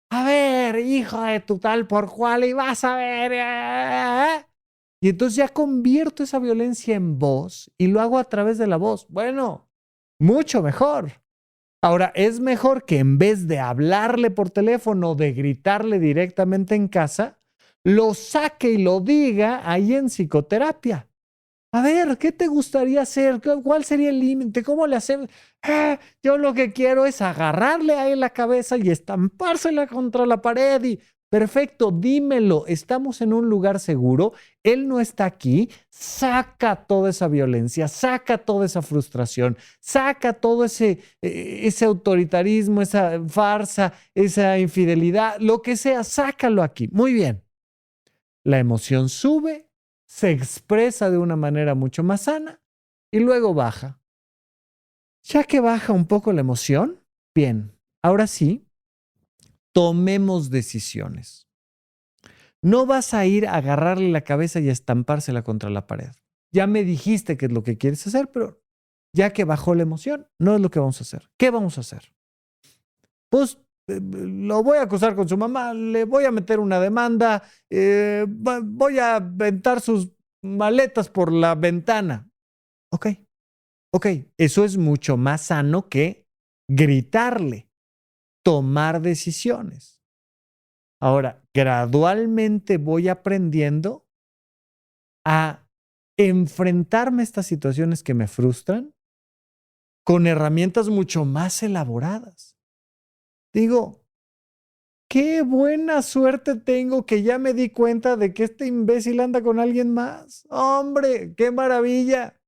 A: A ver, hijo de tu tal por cual, y vas a ver. Y entonces ya convierto esa violencia en voz y lo hago a través de la voz. Bueno, mucho mejor. Ahora, es mejor que en vez de hablarle por teléfono o de gritarle directamente en casa, lo saque y lo diga ahí en psicoterapia. A ver, ¿qué te gustaría hacer? ¿Cuál sería el límite? ¿Cómo le hacemos? Yo lo que quiero es agarrarle ahí la cabeza y estampársela contra la pared y perfecto, dímelo, estamos en un lugar seguro, él no está aquí, saca toda esa violencia, saca toda esa frustración, saca todo ese autoritarismo, esa farsa, esa infidelidad, lo que sea, sácalo aquí. Muy bien. La emoción sube, se expresa de una manera mucho más sana y luego baja. Ya que baja un poco la emoción, bien, ahora sí, tomemos decisiones. No vas a ir a agarrarle la cabeza y a estampársela contra la pared. Ya me dijiste qué es lo que quieres hacer, pero ya que bajó la emoción, no es lo que vamos a hacer. ¿Qué vamos a hacer? Pues lo voy a acusar con su mamá, le voy a meter una demanda, voy a aventar sus maletas por la ventana. Ok, eso es mucho más sano que gritarle, tomar decisiones. Ahora, gradualmente voy aprendiendo a enfrentarme a estas situaciones que me frustran con herramientas mucho más elaboradas. Digo, qué buena suerte tengo que ya me di cuenta de que este imbécil anda con alguien más. ¡Hombre, qué maravilla!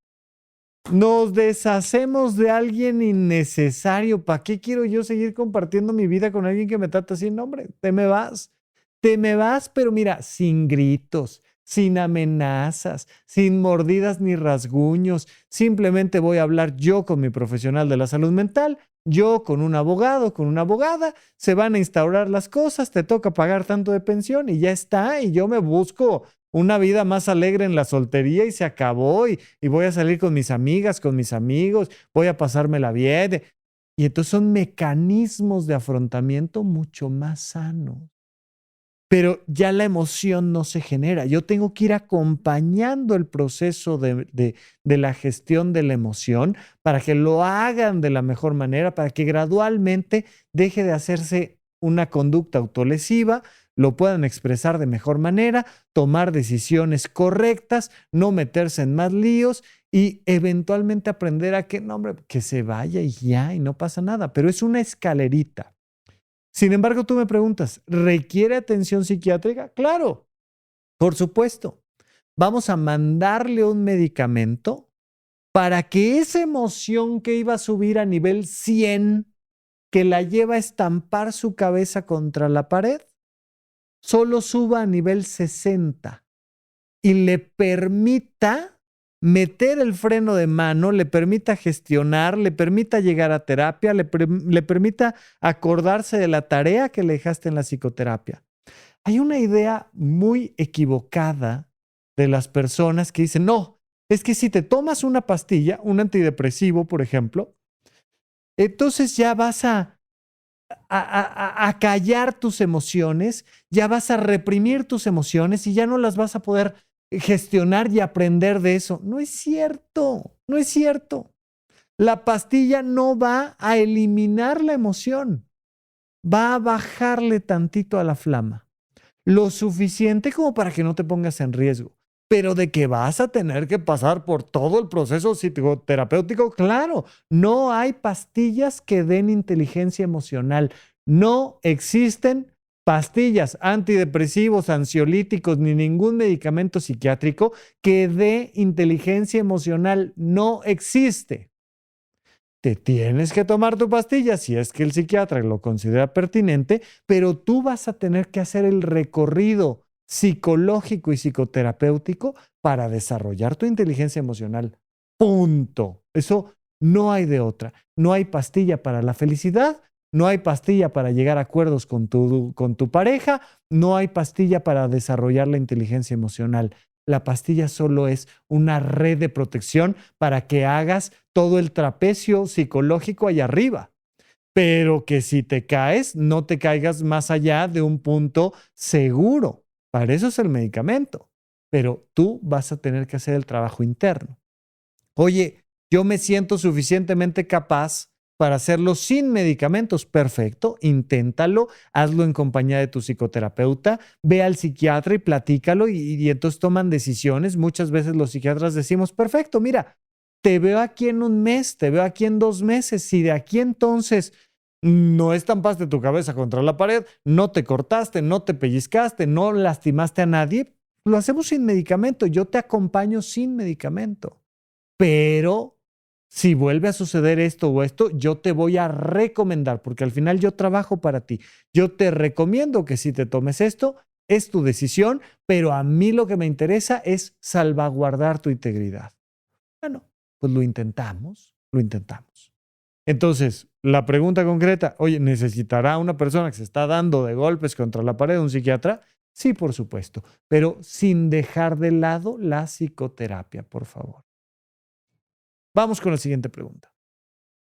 A: Nos deshacemos de alguien innecesario. ¿Para qué quiero yo seguir compartiendo mi vida con alguien que me trata así? No, hombre, te me vas. Te me vas, pero mira, sin gritos, sin amenazas, sin mordidas ni rasguños. Simplemente voy a hablar yo con mi profesional de la salud mental, yo con un abogado, con una abogada, se van a instaurar las cosas, te toca pagar tanto de pensión y ya está, y yo me busco una vida más alegre en la soltería y se acabó y voy a salir con mis amigas, con mis amigos, voy a pasármela bien. Y entonces son mecanismos de afrontamiento mucho más sanos. Pero ya la emoción no se genera. Yo tengo que ir acompañando el proceso de la gestión de la emoción para que lo hagan de la mejor manera, para que gradualmente deje de hacerse una conducta autolesiva, lo puedan expresar de mejor manera, tomar decisiones correctas, no meterse en más líos y eventualmente aprender a que, no, hombre, que se vaya y ya, y no pasa nada. Pero es una escalerita. Sin embargo, tú me preguntas, ¿requiere atención psiquiátrica? Claro, por supuesto. Vamos a mandarle un medicamento para que esa emoción que iba a subir a nivel 100, que la lleva a estampar su cabeza contra la pared, solo suba a nivel 60 y le permita meter el freno de mano, le permita gestionar, le permita llegar a terapia, le permita acordarse de la tarea que le dejaste en la psicoterapia. Hay una idea muy equivocada de las personas que dicen, no, es que si te tomas una pastilla, un antidepresivo, por ejemplo, entonces ya vas a a callar tus emociones, ya vas a reprimir tus emociones y ya no las vas a poder gestionar y aprender de eso. No es cierto, no es cierto. La pastilla no va a eliminar la emoción, va a bajarle tantito a la flama, lo suficiente como para que no te pongas en riesgo. Pero de que vas a tener que pasar por todo el proceso psicoterapéutico, claro, no hay pastillas que den inteligencia emocional. No existen pastillas, antidepresivos, ansiolíticos, ni ningún medicamento psiquiátrico que dé inteligencia emocional. No existe. Te tienes que tomar tu pastilla si es que el psiquiatra lo considera pertinente, pero tú vas a tener que hacer el recorrido psicológico y psicoterapéutico para desarrollar tu inteligencia emocional. Punto. Eso no hay de otra. No hay pastilla para la felicidad, no hay pastilla para llegar a acuerdos con tu pareja, no hay pastilla para desarrollar la inteligencia emocional. La pastilla solo es una red de protección para que hagas todo el trapecio psicológico allá arriba. Pero que si te caes, no te caigas más allá de un punto seguro. Para eso es el medicamento. Pero tú vas a tener que hacer el trabajo interno. Oye, yo me siento suficientemente capaz para hacerlo sin medicamentos. Perfecto, inténtalo, hazlo en compañía de tu psicoterapeuta, ve al psiquiatra y platícalo y entonces toman decisiones. Muchas veces los psiquiatras decimos, perfecto, mira, te veo aquí en un mes, te veo aquí en 2 meses. Si de aquí entonces no estampaste tu cabeza contra la pared, no te cortaste, no te pellizcaste, no lastimaste a nadie, lo hacemos sin medicamento. Yo te acompaño sin medicamento. Pero si vuelve a suceder esto o esto, yo te voy a recomendar, porque al final yo trabajo para ti. Yo te recomiendo que si te tomes esto, es tu decisión, pero a mí lo que me interesa es salvaguardar tu integridad. Bueno, pues lo intentamos, lo intentamos. Entonces, la pregunta concreta, oye, ¿necesitará una persona que se está dando de golpes contra la pared un psiquiatra? Sí, por supuesto, pero sin dejar de lado la psicoterapia, por favor. Vamos con la siguiente pregunta.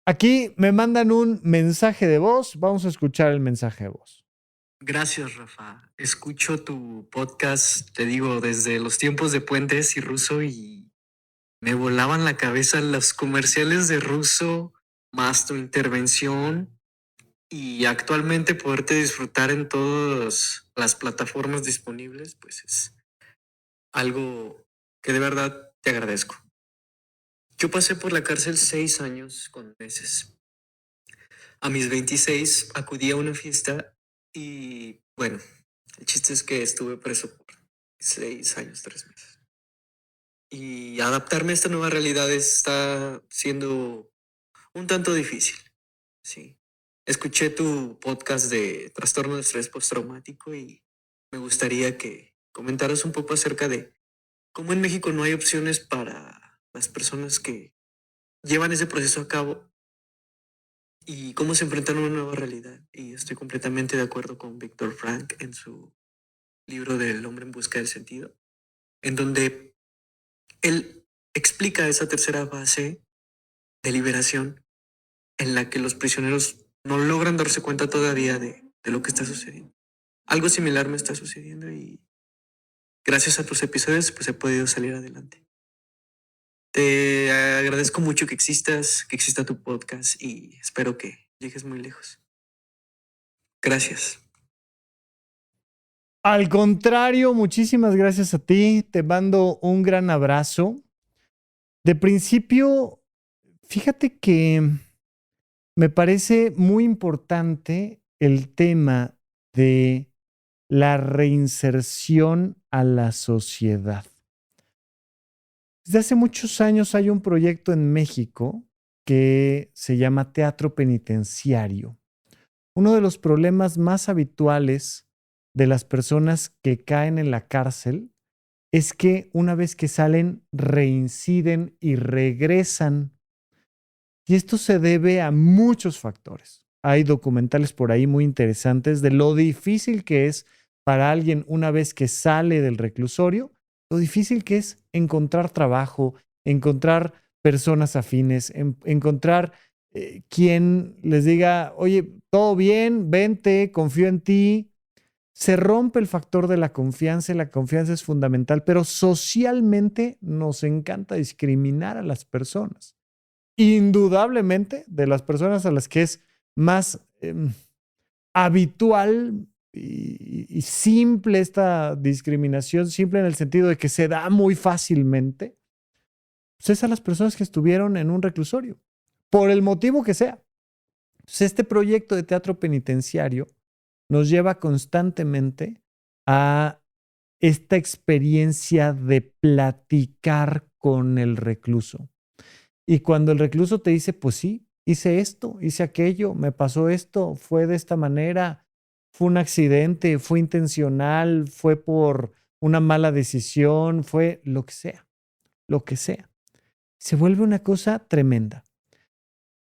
A: Aquí me mandan un mensaje de voz. Vamos a escuchar el mensaje de voz.
B: Gracias, Rafa. Escucho tu podcast, te digo, desde los tiempos de Puentes y Russo y me volaban la cabeza los comerciales de Russo, más tu intervención y actualmente poderte disfrutar en todas las plataformas disponibles, pues es algo que de verdad te agradezco. Yo pasé por la cárcel 6 años con meses. A mis 26 acudí a una fiesta y bueno, el chiste es que estuve preso por 6 años, 3 meses. Y adaptarme a esta nueva realidad está siendo un tanto difícil, sí. Escuché tu podcast de trastorno de estrés postraumático y me gustaría que comentaras un poco acerca de cómo en México no hay opciones para las personas que llevan ese proceso a cabo y cómo se enfrentan a una nueva realidad. Y estoy completamente de acuerdo con Víctor Frank en su libro del hombre en busca del sentido, en donde él explica esa tercera fase de liberación en la que los prisioneros no logran darse cuenta todavía de lo que está sucediendo. Algo similar me está sucediendo y gracias a tus episodios pues he podido salir adelante. Te agradezco mucho que existas, que exista tu podcast y espero que llegues muy lejos. Gracias.
A: Al contrario, muchísimas gracias a ti. Te mando un gran abrazo. De principio, fíjate que me parece muy importante el tema de la reinserción a la sociedad. Desde hace muchos años hay un proyecto en México que se llama Teatro Penitenciario. Uno de los problemas más habituales de las personas que caen en la cárcel es que una vez que salen reinciden y regresan. Y esto se debe a muchos factores. Hay documentales por ahí muy interesantes de lo difícil que es para alguien una vez que sale del reclusorio, lo difícil que es encontrar trabajo, encontrar personas afines, encontrar quien les diga, oye, todo bien, vente, confío en ti. Se rompe el factor de la confianza y la confianza es fundamental, pero socialmente nos encanta discriminar a las personas. Indudablemente, de las personas a las que es más habitual y simple esta discriminación, simple en el sentido de que se da muy fácilmente, pues es a las personas que estuvieron en un reclusorio, por el motivo que sea. Entonces, este proyecto de teatro penitenciario nos lleva constantemente a esta experiencia de platicar con el recluso. Y cuando el recluso te dice, pues sí, hice esto, hice aquello, me pasó esto, fue de esta manera, fue un accidente, fue intencional, fue por una mala decisión, fue lo que sea, lo que sea. Se vuelve una cosa tremenda.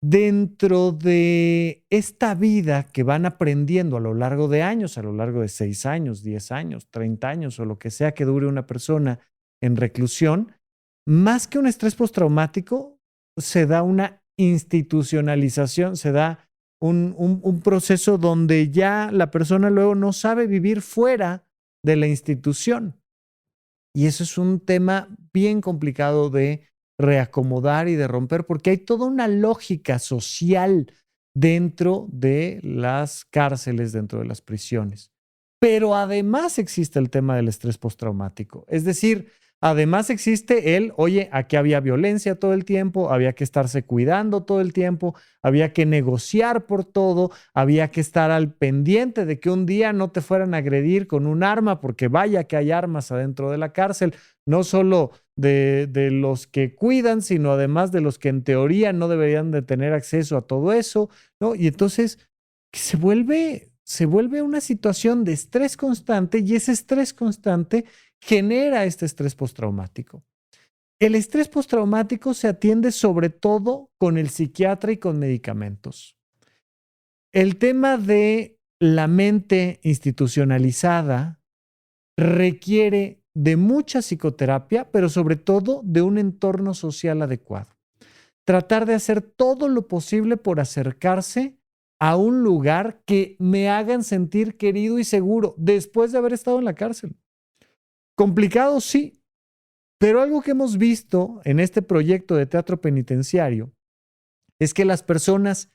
A: Dentro de esta vida que van aprendiendo a lo largo de años, a lo largo de 6 años, 10 años, 30 años o lo que sea que dure una persona en reclusión, más que un estrés postraumático, se da una institucionalización, se da un proceso donde ya la persona luego no sabe vivir fuera de la institución. Y eso es un tema bien complicado de reacomodar y de romper, porque hay toda una lógica social dentro de las cárceles, dentro de las prisiones. Pero además existe el tema del estrés postraumático. Es decir, además existe oye, aquí había violencia todo el tiempo, había que estarse cuidando todo el tiempo, había que negociar por todo, había que estar al pendiente de que un día no te fueran a agredir con un arma, porque vaya que hay armas adentro de la cárcel, no solo de los que cuidan, sino además de los que en teoría no deberían de tener acceso a todo eso, ¿no? Y entonces se vuelve una situación de estrés constante y ese estrés constante genera este estrés postraumático. El estrés postraumático se atiende sobre todo con el psiquiatra y con medicamentos. El tema de la mente institucionalizada requiere de mucha psicoterapia, pero sobre todo de un entorno social adecuado. Tratar de hacer todo lo posible por acercarse a un lugar que me hagan sentir querido y seguro después de haber estado en la cárcel. Complicado, sí, pero algo que hemos visto en este proyecto de teatro penitenciario es que las personas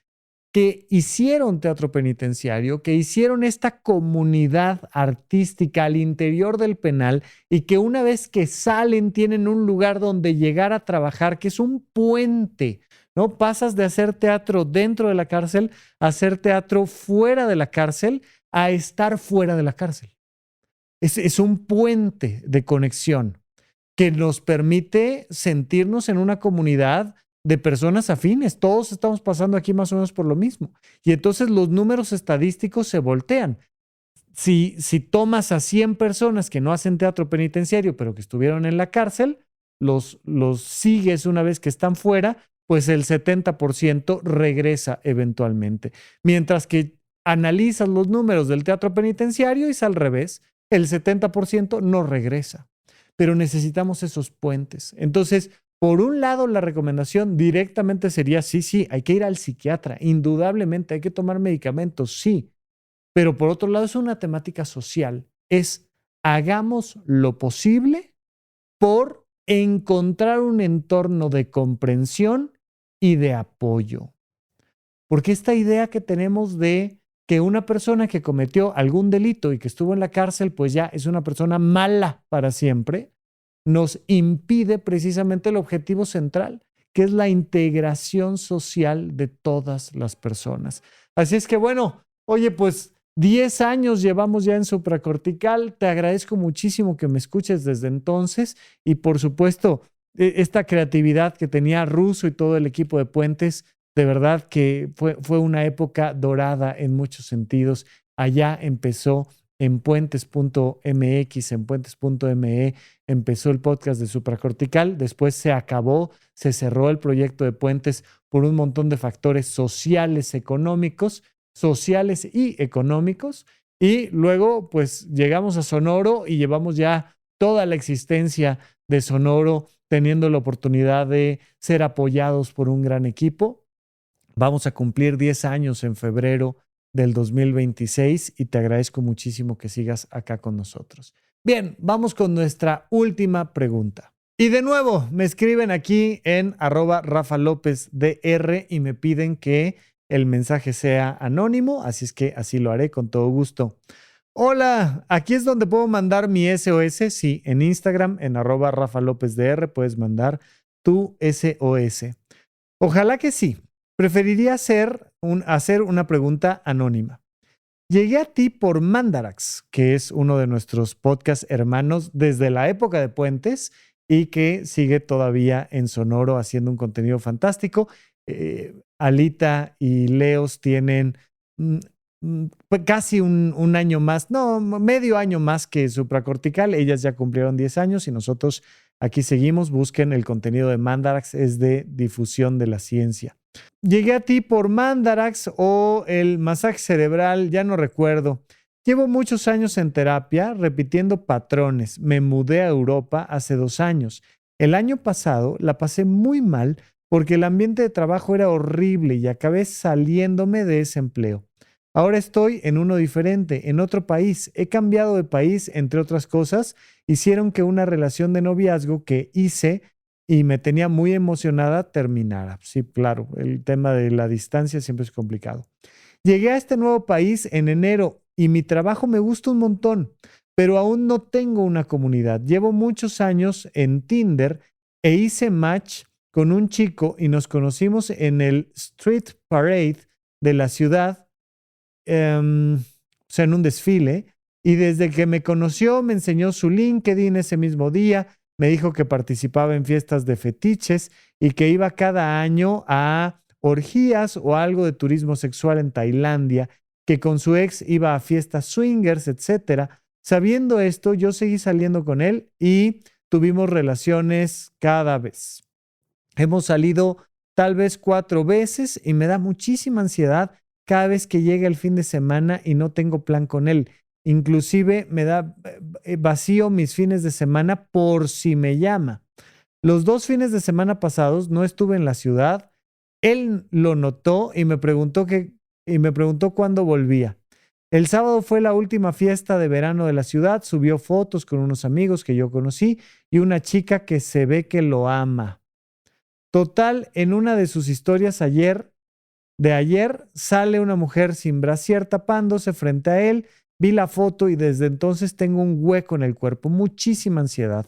A: que hicieron teatro penitenciario, que hicieron esta comunidad artística al interior del penal y que una vez que salen tienen un lugar donde llegar a trabajar, que es un puente, ¿no? Pasas de hacer teatro dentro de la cárcel a hacer teatro fuera de la cárcel a estar fuera de la cárcel. Es un puente de conexión que nos permite sentirnos en una comunidad de personas afines. Todos estamos pasando aquí más o menos por lo mismo. Y entonces los números estadísticos se voltean. Si tomas a 100 personas que no hacen teatro penitenciario, pero que estuvieron en la cárcel, los sigues una vez que están fuera, pues el 70% regresa eventualmente. Mientras que analizas los números del teatro penitenciario y es al revés. El 70% no regresa. Pero necesitamos esos puentes. Entonces, por un lado, la recomendación directamente sería, sí, hay que ir al psiquiatra, indudablemente, hay que tomar medicamentos, sí. Pero por otro lado, es una temática social. Hagamos lo posible por encontrar un entorno de comprensión y de apoyo. Porque esta idea que tenemos de que una persona que cometió algún delito y que estuvo en la cárcel, pues ya es una persona mala para siempre, nos impide precisamente el objetivo central, que es la integración social de todas las personas. Así es que bueno, oye, pues 10 años llevamos ya en Supracortical. Te agradezco muchísimo que me escuches desde entonces y por supuesto esta creatividad que tenía Russo y todo el equipo de Puentes, de verdad que fue una época dorada en muchos sentidos. Allá empezó en puentes.mx, en puentes.me, empezó el podcast de Supracortical, después se acabó, se cerró el proyecto de Puentes por un montón de factores sociales y económicos, y luego pues llegamos a Sonoro y llevamos ya toda la existencia de Sonoro teniendo la oportunidad de ser apoyados por un gran equipo. Vamos a cumplir 10 años en febrero del 2026 y te agradezco muchísimo que sigas acá con nosotros. Bien, vamos con nuestra última pregunta. Y de nuevo, me escriben aquí en @RafaLópezDR y me piden que el mensaje sea anónimo, así es que así lo haré con todo gusto. Hola, aquí es donde puedo mandar mi SOS. Sí, en Instagram, en @RafaLópezDR puedes mandar tu SOS. Ojalá que sí. Preferiría hacer una pregunta anónima. Llegué a ti por Mandarax, que es uno de nuestros podcast hermanos desde la época de Puentes y que sigue todavía en Sonoro haciendo un contenido fantástico. Alita y Leos tienen mm, pues casi un año más, no, medio año más que Supracortical. Ellas ya cumplieron 10 años y nosotros aquí seguimos. Busquen el contenido de Mandarax, es de difusión de la ciencia. Llegué a ti por Mandarax o el masaje cerebral, ya no recuerdo. Llevo muchos años en terapia repitiendo patrones. Me mudé a Europa hace 2 años. El año pasado la pasé muy mal porque el ambiente de trabajo era horrible y acabé saliéndome de ese empleo. Ahora estoy en uno diferente, en otro país. He cambiado de país, entre otras cosas. Hicieron que una relación de noviazgo que hice y me tenía muy emocionada terminara. Sí, claro, el tema de la distancia siempre es complicado. Llegué a este nuevo país en enero y mi trabajo me gusta un montón, pero aún no tengo una comunidad. Llevo muchos años en Tinder e hice match con un chico y nos conocimos en el Street Parade de la ciudad, o sea, en un desfile. Y desde que me conoció, me enseñó su LinkedIn ese mismo día. Me dijo que participaba en fiestas de fetiches y que iba cada año a orgías o algo de turismo sexual en Tailandia, que con su ex iba a fiestas swingers, etcétera. Sabiendo esto, yo seguí saliendo con él y tuvimos relaciones cada vez. Hemos salido tal vez 4 veces y me da muchísima ansiedad cada vez que llega el fin de semana y no tengo plan con él. Inclusive me da vacío mis fines de semana por si me llama. Los 2 fines de semana pasados no estuve en la ciudad. Él lo notó y me preguntó cuándo volvía. El sábado fue la última fiesta de verano de la ciudad. Subió fotos con unos amigos que yo conocí y una chica que se ve que lo ama. Total, en una de sus historias de ayer sale una mujer sin brasier tapándose frente a él. Vi la foto y desde entonces tengo un hueco en el cuerpo, muchísima ansiedad.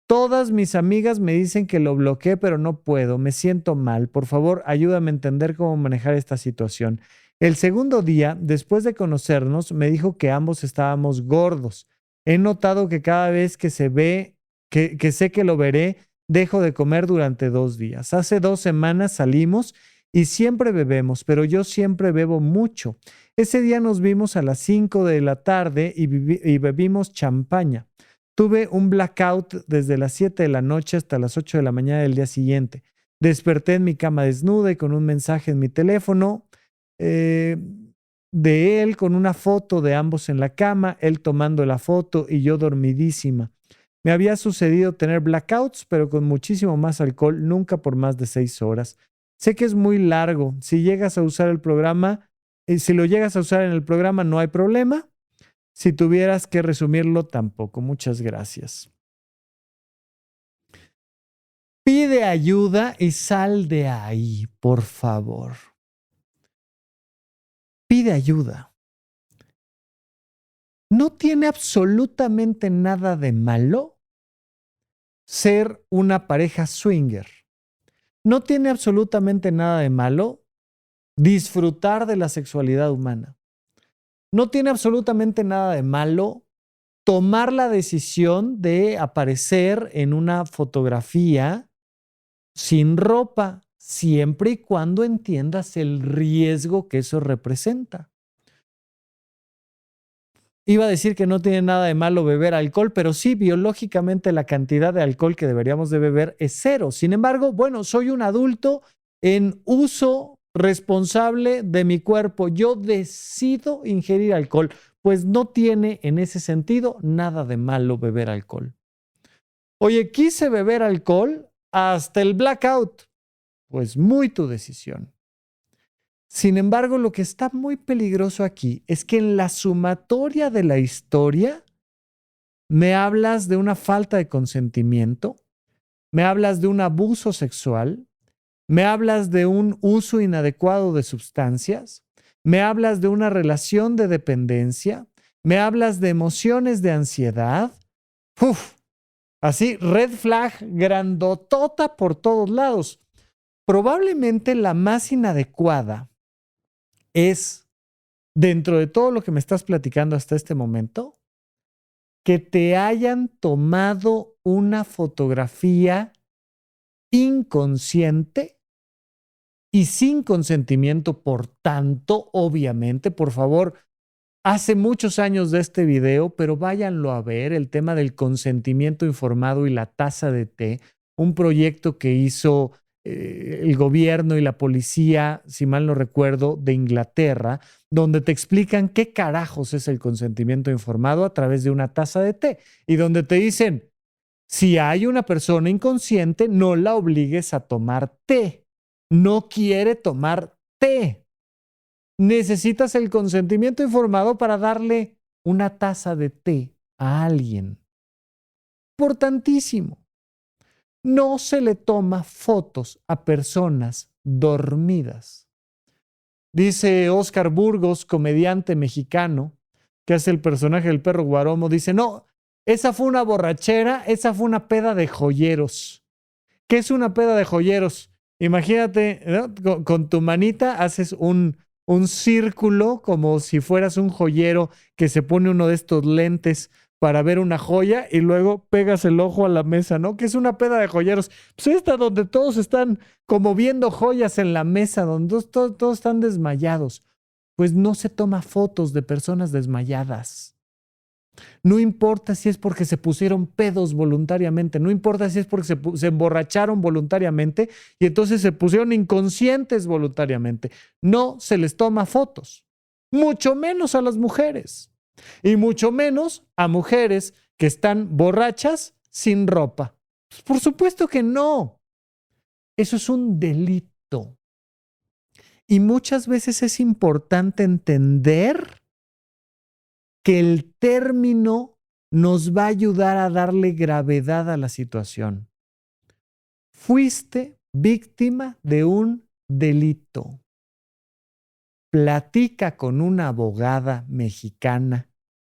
A: Todas mis amigas me dicen que lo bloqueé, pero no puedo, me siento mal. Por favor, ayúdame a entender cómo manejar esta situación. El segundo día, después de conocernos, me dijo que ambos estábamos gordos. He notado que cada vez que que sé que lo veré, dejo de comer durante 2 días. Hace 2 semanas salimos y siempre bebemos, pero yo siempre bebo mucho. Ese día nos vimos a las 5 de la tarde y bebimos champaña. Tuve un blackout desde las 7 de la noche hasta las 8 de la mañana del día siguiente. Desperté en mi cama desnuda y con un mensaje en mi teléfono de él con una foto de ambos en la cama, él tomando la foto y yo dormidísima. Me había sucedido tener blackouts, pero con muchísimo más alcohol, nunca por más de 6 horas. Sé que es muy largo. Si llegas a usar el programa, si lo llegas a usar en el programa, no hay problema. Si tuvieras que resumirlo, tampoco. Muchas gracias. Pide ayuda y sal de ahí, por favor. Pide ayuda. No tiene absolutamente nada de malo ser una pareja swinger. No tiene absolutamente nada de malo disfrutar de la sexualidad humana. No tiene absolutamente nada de malo tomar la decisión de aparecer en una fotografía sin ropa, siempre y cuando entiendas el riesgo que eso representa. Iba a decir que no tiene nada de malo beber alcohol, pero sí, biológicamente la cantidad de alcohol que deberíamos de beber es 0. Sin embargo, bueno, soy un adulto en uso responsable de mi cuerpo. Yo decido ingerir alcohol, pues no tiene en ese sentido nada de malo beber alcohol. Oye, quise beber alcohol hasta el blackout. Pues muy tu decisión. Sin embargo, lo que está muy peligroso aquí es que en la sumatoria de la historia me hablas de una falta de consentimiento, me hablas de un abuso sexual, me hablas de un uso inadecuado de sustancias, me hablas de una relación de dependencia, me hablas de emociones de ansiedad. Uf, así, red flag grandotota por todos lados. Probablemente la más inadecuada es, dentro de todo lo que me estás platicando hasta este momento, que te hayan tomado una fotografía inconsciente y sin consentimiento. Por tanto, obviamente, por favor, hace muchos años de este video, pero váyanlo a ver, el tema del consentimiento informado y la taza de té, un proyecto que hizo el gobierno y la policía, si mal no recuerdo, de Inglaterra, donde te explican qué carajos es el consentimiento informado a través de una taza de té y donde te dicen, si hay una persona inconsciente, no la obligues a tomar té. No quiere tomar té. Necesitas el consentimiento informado para darle una taza de té a alguien. Importantísimo. No se le toma fotos a personas dormidas. Dice Oscar Burgos, comediante mexicano, que hace el personaje del perro Guaromo, dice, no, esa fue una borrachera, esa fue una peda de joyeros. ¿Qué es una peda de joyeros? Imagínate, ¿no? Con tu manita haces un círculo como si fueras un joyero que se pone uno de estos lentes para ver una joya y luego pegas el ojo a la mesa, ¿no? Que es una peda de joyeros. Pues esta donde todos están como viendo joyas en la mesa, donde todos están desmayados. Pues no se toma fotos de personas desmayadas. No importa si es porque se pusieron pedos voluntariamente, no importa si es porque se emborracharon voluntariamente y entonces se pusieron inconscientes voluntariamente. No se les toma fotos, mucho menos a las mujeres y mucho menos a mujeres que están borrachas sin ropa. Pues por supuesto que no. Eso es un delito. Y muchas veces es importante entender que el término nos va a ayudar a darle gravedad a la situación. Fuiste víctima de un delito. Platica con una abogada mexicana,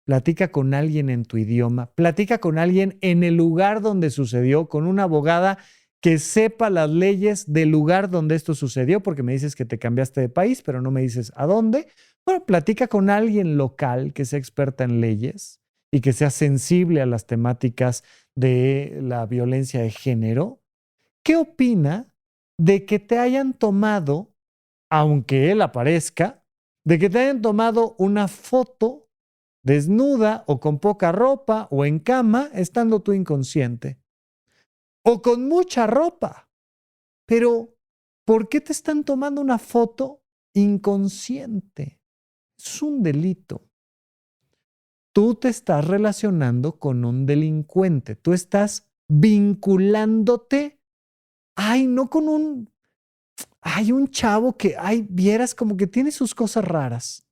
A: platica con alguien en tu idioma, platica con alguien en el lugar donde sucedió, con una abogada que sepa las leyes del lugar donde esto sucedió, porque me dices que te cambiaste de país, pero no me dices a dónde. Bueno, platica con alguien local que sea experta en leyes y que sea sensible a las temáticas de la violencia de género. ¿Qué opina de que te hayan tomado, aunque él aparezca, de que te hayan tomado una foto desnuda o con poca ropa o en cama, estando tú inconsciente? O con mucha ropa. Pero, ¿por qué te están tomando una foto inconsciente? Es un delito. Tú te estás relacionando con un delincuente. Tú estás vinculándote, no con un chavo que, vieras como que tiene sus cosas raras,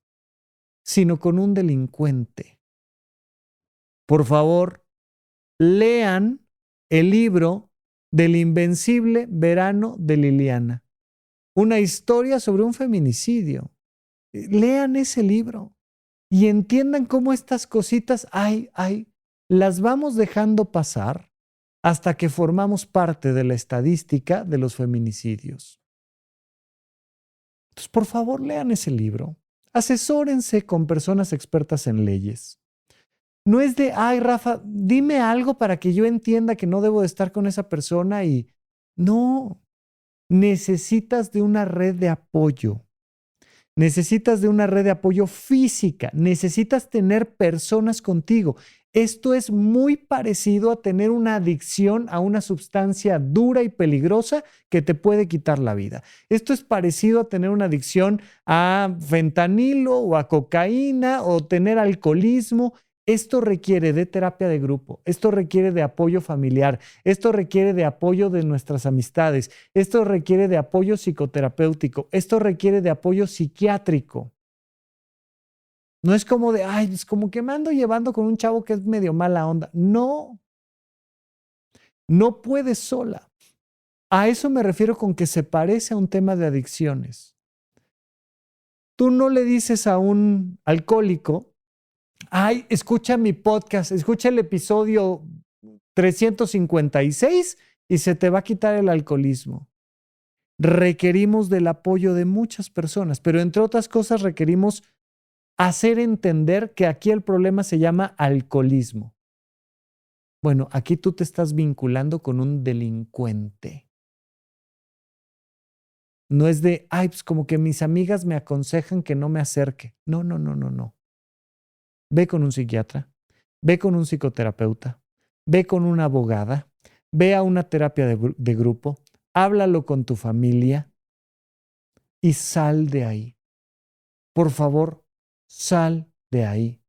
A: sino con un delincuente. Por favor, lean el libro del invencible verano de Liliana. Una historia sobre un feminicidio. Lean ese libro y entiendan cómo estas cositas, las vamos dejando pasar hasta que formamos parte de la estadística de los feminicidios. Entonces, por favor, lean ese libro. Asesórense con personas expertas en leyes. No es de, Rafa, dime algo para que yo entienda que no debo de estar con esa persona y no, necesitas de una red de apoyo. Necesitas de una red de apoyo física, necesitas tener personas contigo. Esto es muy parecido a tener una adicción a una sustancia dura y peligrosa que te puede quitar la vida. Esto es parecido a tener una adicción a fentanilo o a cocaína o tener alcoholismo. Esto requiere de terapia de grupo, esto requiere de apoyo familiar, esto requiere de apoyo de nuestras amistades, esto requiere de apoyo psicoterapéutico, esto requiere de apoyo psiquiátrico. No es como de, ay, es como que me ando llevando con un chavo que es medio mala onda. No, no puedes sola. A eso me refiero con que se parece a un tema de adicciones. Tú no le dices a un alcohólico, ay, escucha mi podcast, escucha el episodio 356 y se te va a quitar el alcoholismo. Requerimos del apoyo de muchas personas, pero entre otras cosas requerimos hacer entender que aquí el problema se llama alcoholismo. Bueno, aquí tú te estás vinculando con un delincuente. No es de, ay, pues como que mis amigas me aconsejan que no me acerque. No, no, no, no, no. Ve con un psiquiatra, ve con un psicoterapeuta, ve con una abogada, ve a una terapia de grupo, háblalo con tu familia y sal de ahí. Por favor, sal de ahí.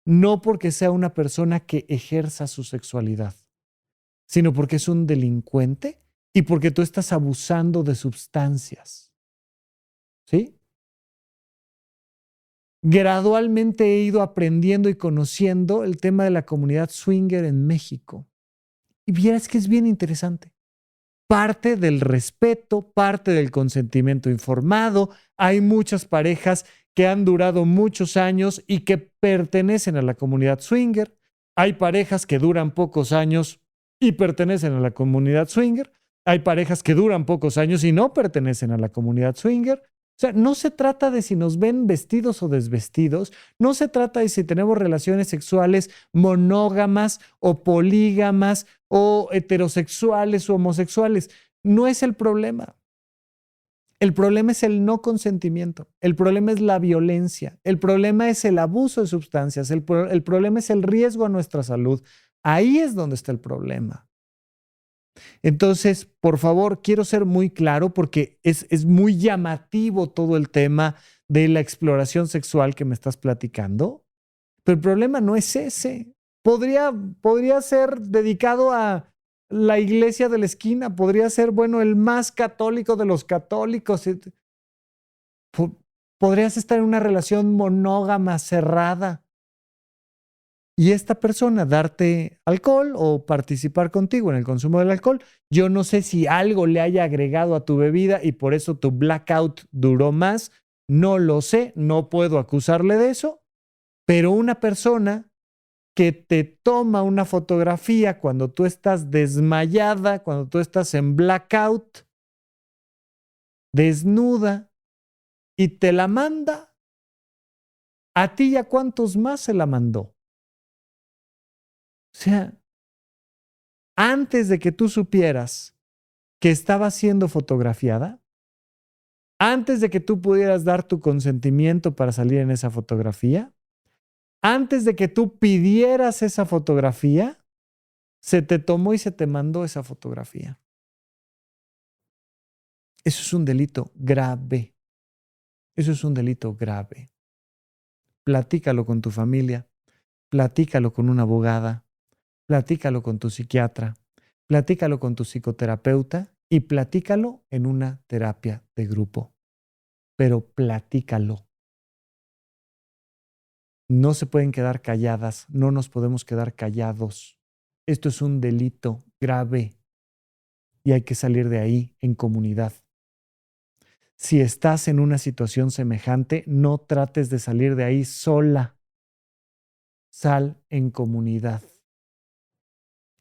A: No porque sea una persona que ejerza su sexualidad, sino porque es un delincuente y porque tú estás abusando de sustancias. ¿Sí? Gradualmente he ido aprendiendo y conociendo el tema de la comunidad swinger en México. Y vieras que es bien interesante. Parte del respeto, parte del consentimiento informado. Hay muchas parejas que han durado muchos años y que pertenecen a la comunidad swinger. Hay parejas que duran pocos años y pertenecen a la comunidad swinger. Hay parejas que duran pocos años y no pertenecen a la comunidad swinger. O sea, no se trata de si nos ven vestidos o desvestidos, no se trata de si tenemos relaciones sexuales monógamas o polígamas o heterosexuales o homosexuales. No es el problema. El problema es el no consentimiento, el problema es la violencia, el problema es el abuso de sustancias, el problema es el riesgo a nuestra salud. Ahí es donde está el problema. Entonces, por favor, quiero ser muy claro porque es muy llamativo todo el tema de la exploración sexual que me estás platicando, pero el problema no es ese. Podría ser dedicado a la iglesia de la esquina, podría ser, bueno, el más católico de los católicos. Podrías estar en una relación monógama, cerrada, y esta persona darte alcohol o participar contigo en el consumo del alcohol. Yo no sé si algo le haya agregado a tu bebida y por eso tu blackout duró más. No lo sé, no puedo acusarle de eso, pero una persona que te toma una fotografía cuando tú estás desmayada, cuando tú estás en blackout, desnuda, y te la manda, ¿a ti y a cuántos más se la mandó? O sea, antes de que tú supieras que estaba siendo fotografiada, antes de que tú pudieras dar tu consentimiento para salir en esa fotografía, antes de que tú pidieras esa fotografía, se te tomó y se te mandó esa fotografía. Eso es un delito grave. Eso es un delito grave. Platícalo con tu familia, platícalo con una abogada, platícalo con tu psiquiatra, platícalo con tu psicoterapeuta y platícalo en una terapia de grupo. Pero platícalo. No se pueden quedar calladas, no nos podemos quedar callados. Esto es un delito grave y hay que salir de ahí en comunidad. Si estás en una situación semejante, no trates de salir de ahí sola. Sal en comunidad.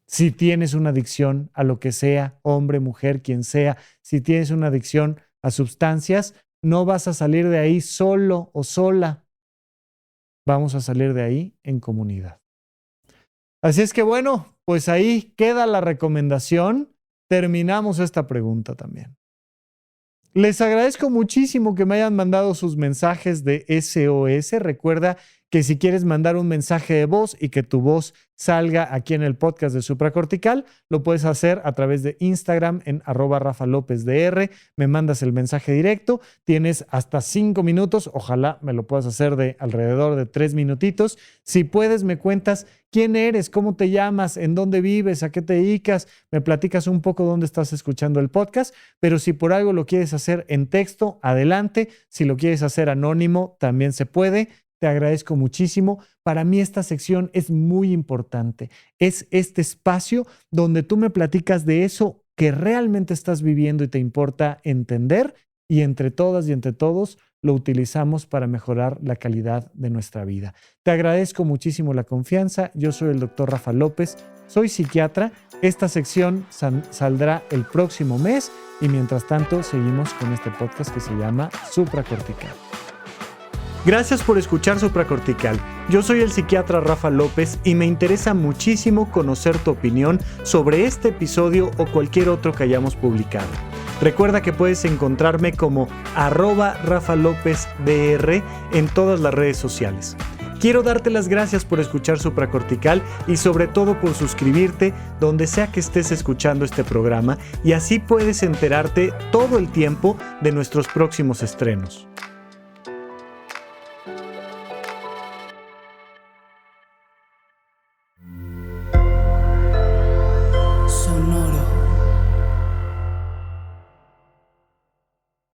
A: Si tienes una adicción a lo que sea, hombre, mujer, quien sea, si tienes una adicción a sustancias, no vas a salir de ahí solo o sola. Vamos a salir de ahí en comunidad. Así es que bueno, pues ahí queda la recomendación. Terminamos esta pregunta también. Les agradezco muchísimo que me hayan mandado sus mensajes de SOS. Recuerda que si quieres mandar un mensaje de voz y que tu voz salga aquí en el podcast de Supracortical, lo puedes hacer a través de Instagram en @RafaLópezDR. Me mandas el mensaje directo. Tienes hasta 5 minutos. Ojalá me lo puedas hacer de alrededor de 3 minutitos. Si puedes, me cuentas quién eres, cómo te llamas, en dónde vives, a qué te dedicas. Me platicas un poco dónde estás escuchando el podcast. Pero si por algo lo quieres hacer en texto, adelante. Si lo quieres hacer anónimo, también se puede. Te agradezco muchísimo. Para mí esta sección es muy importante. Es este espacio donde tú me platicas de eso que realmente estás viviendo y te importa entender, y entre todas y entre todos lo utilizamos para mejorar la calidad de nuestra vida. Te agradezco muchísimo la confianza. Yo soy el Dr. Rafa López, soy psiquiatra. Esta sección saldrá el próximo mes y mientras tanto seguimos con este podcast que se llama Supracortical. Gracias por escuchar Supracortical. Yo soy el psiquiatra Rafa López y me interesa muchísimo conocer tu opinión sobre este episodio o cualquier otro que hayamos publicado. Recuerda que puedes encontrarme como @RafaLópezDR en todas las redes sociales. Quiero darte las gracias por escuchar Supracortical y sobre todo por suscribirte donde sea que estés escuchando este programa, y así puedes enterarte todo el tiempo de nuestros próximos estrenos.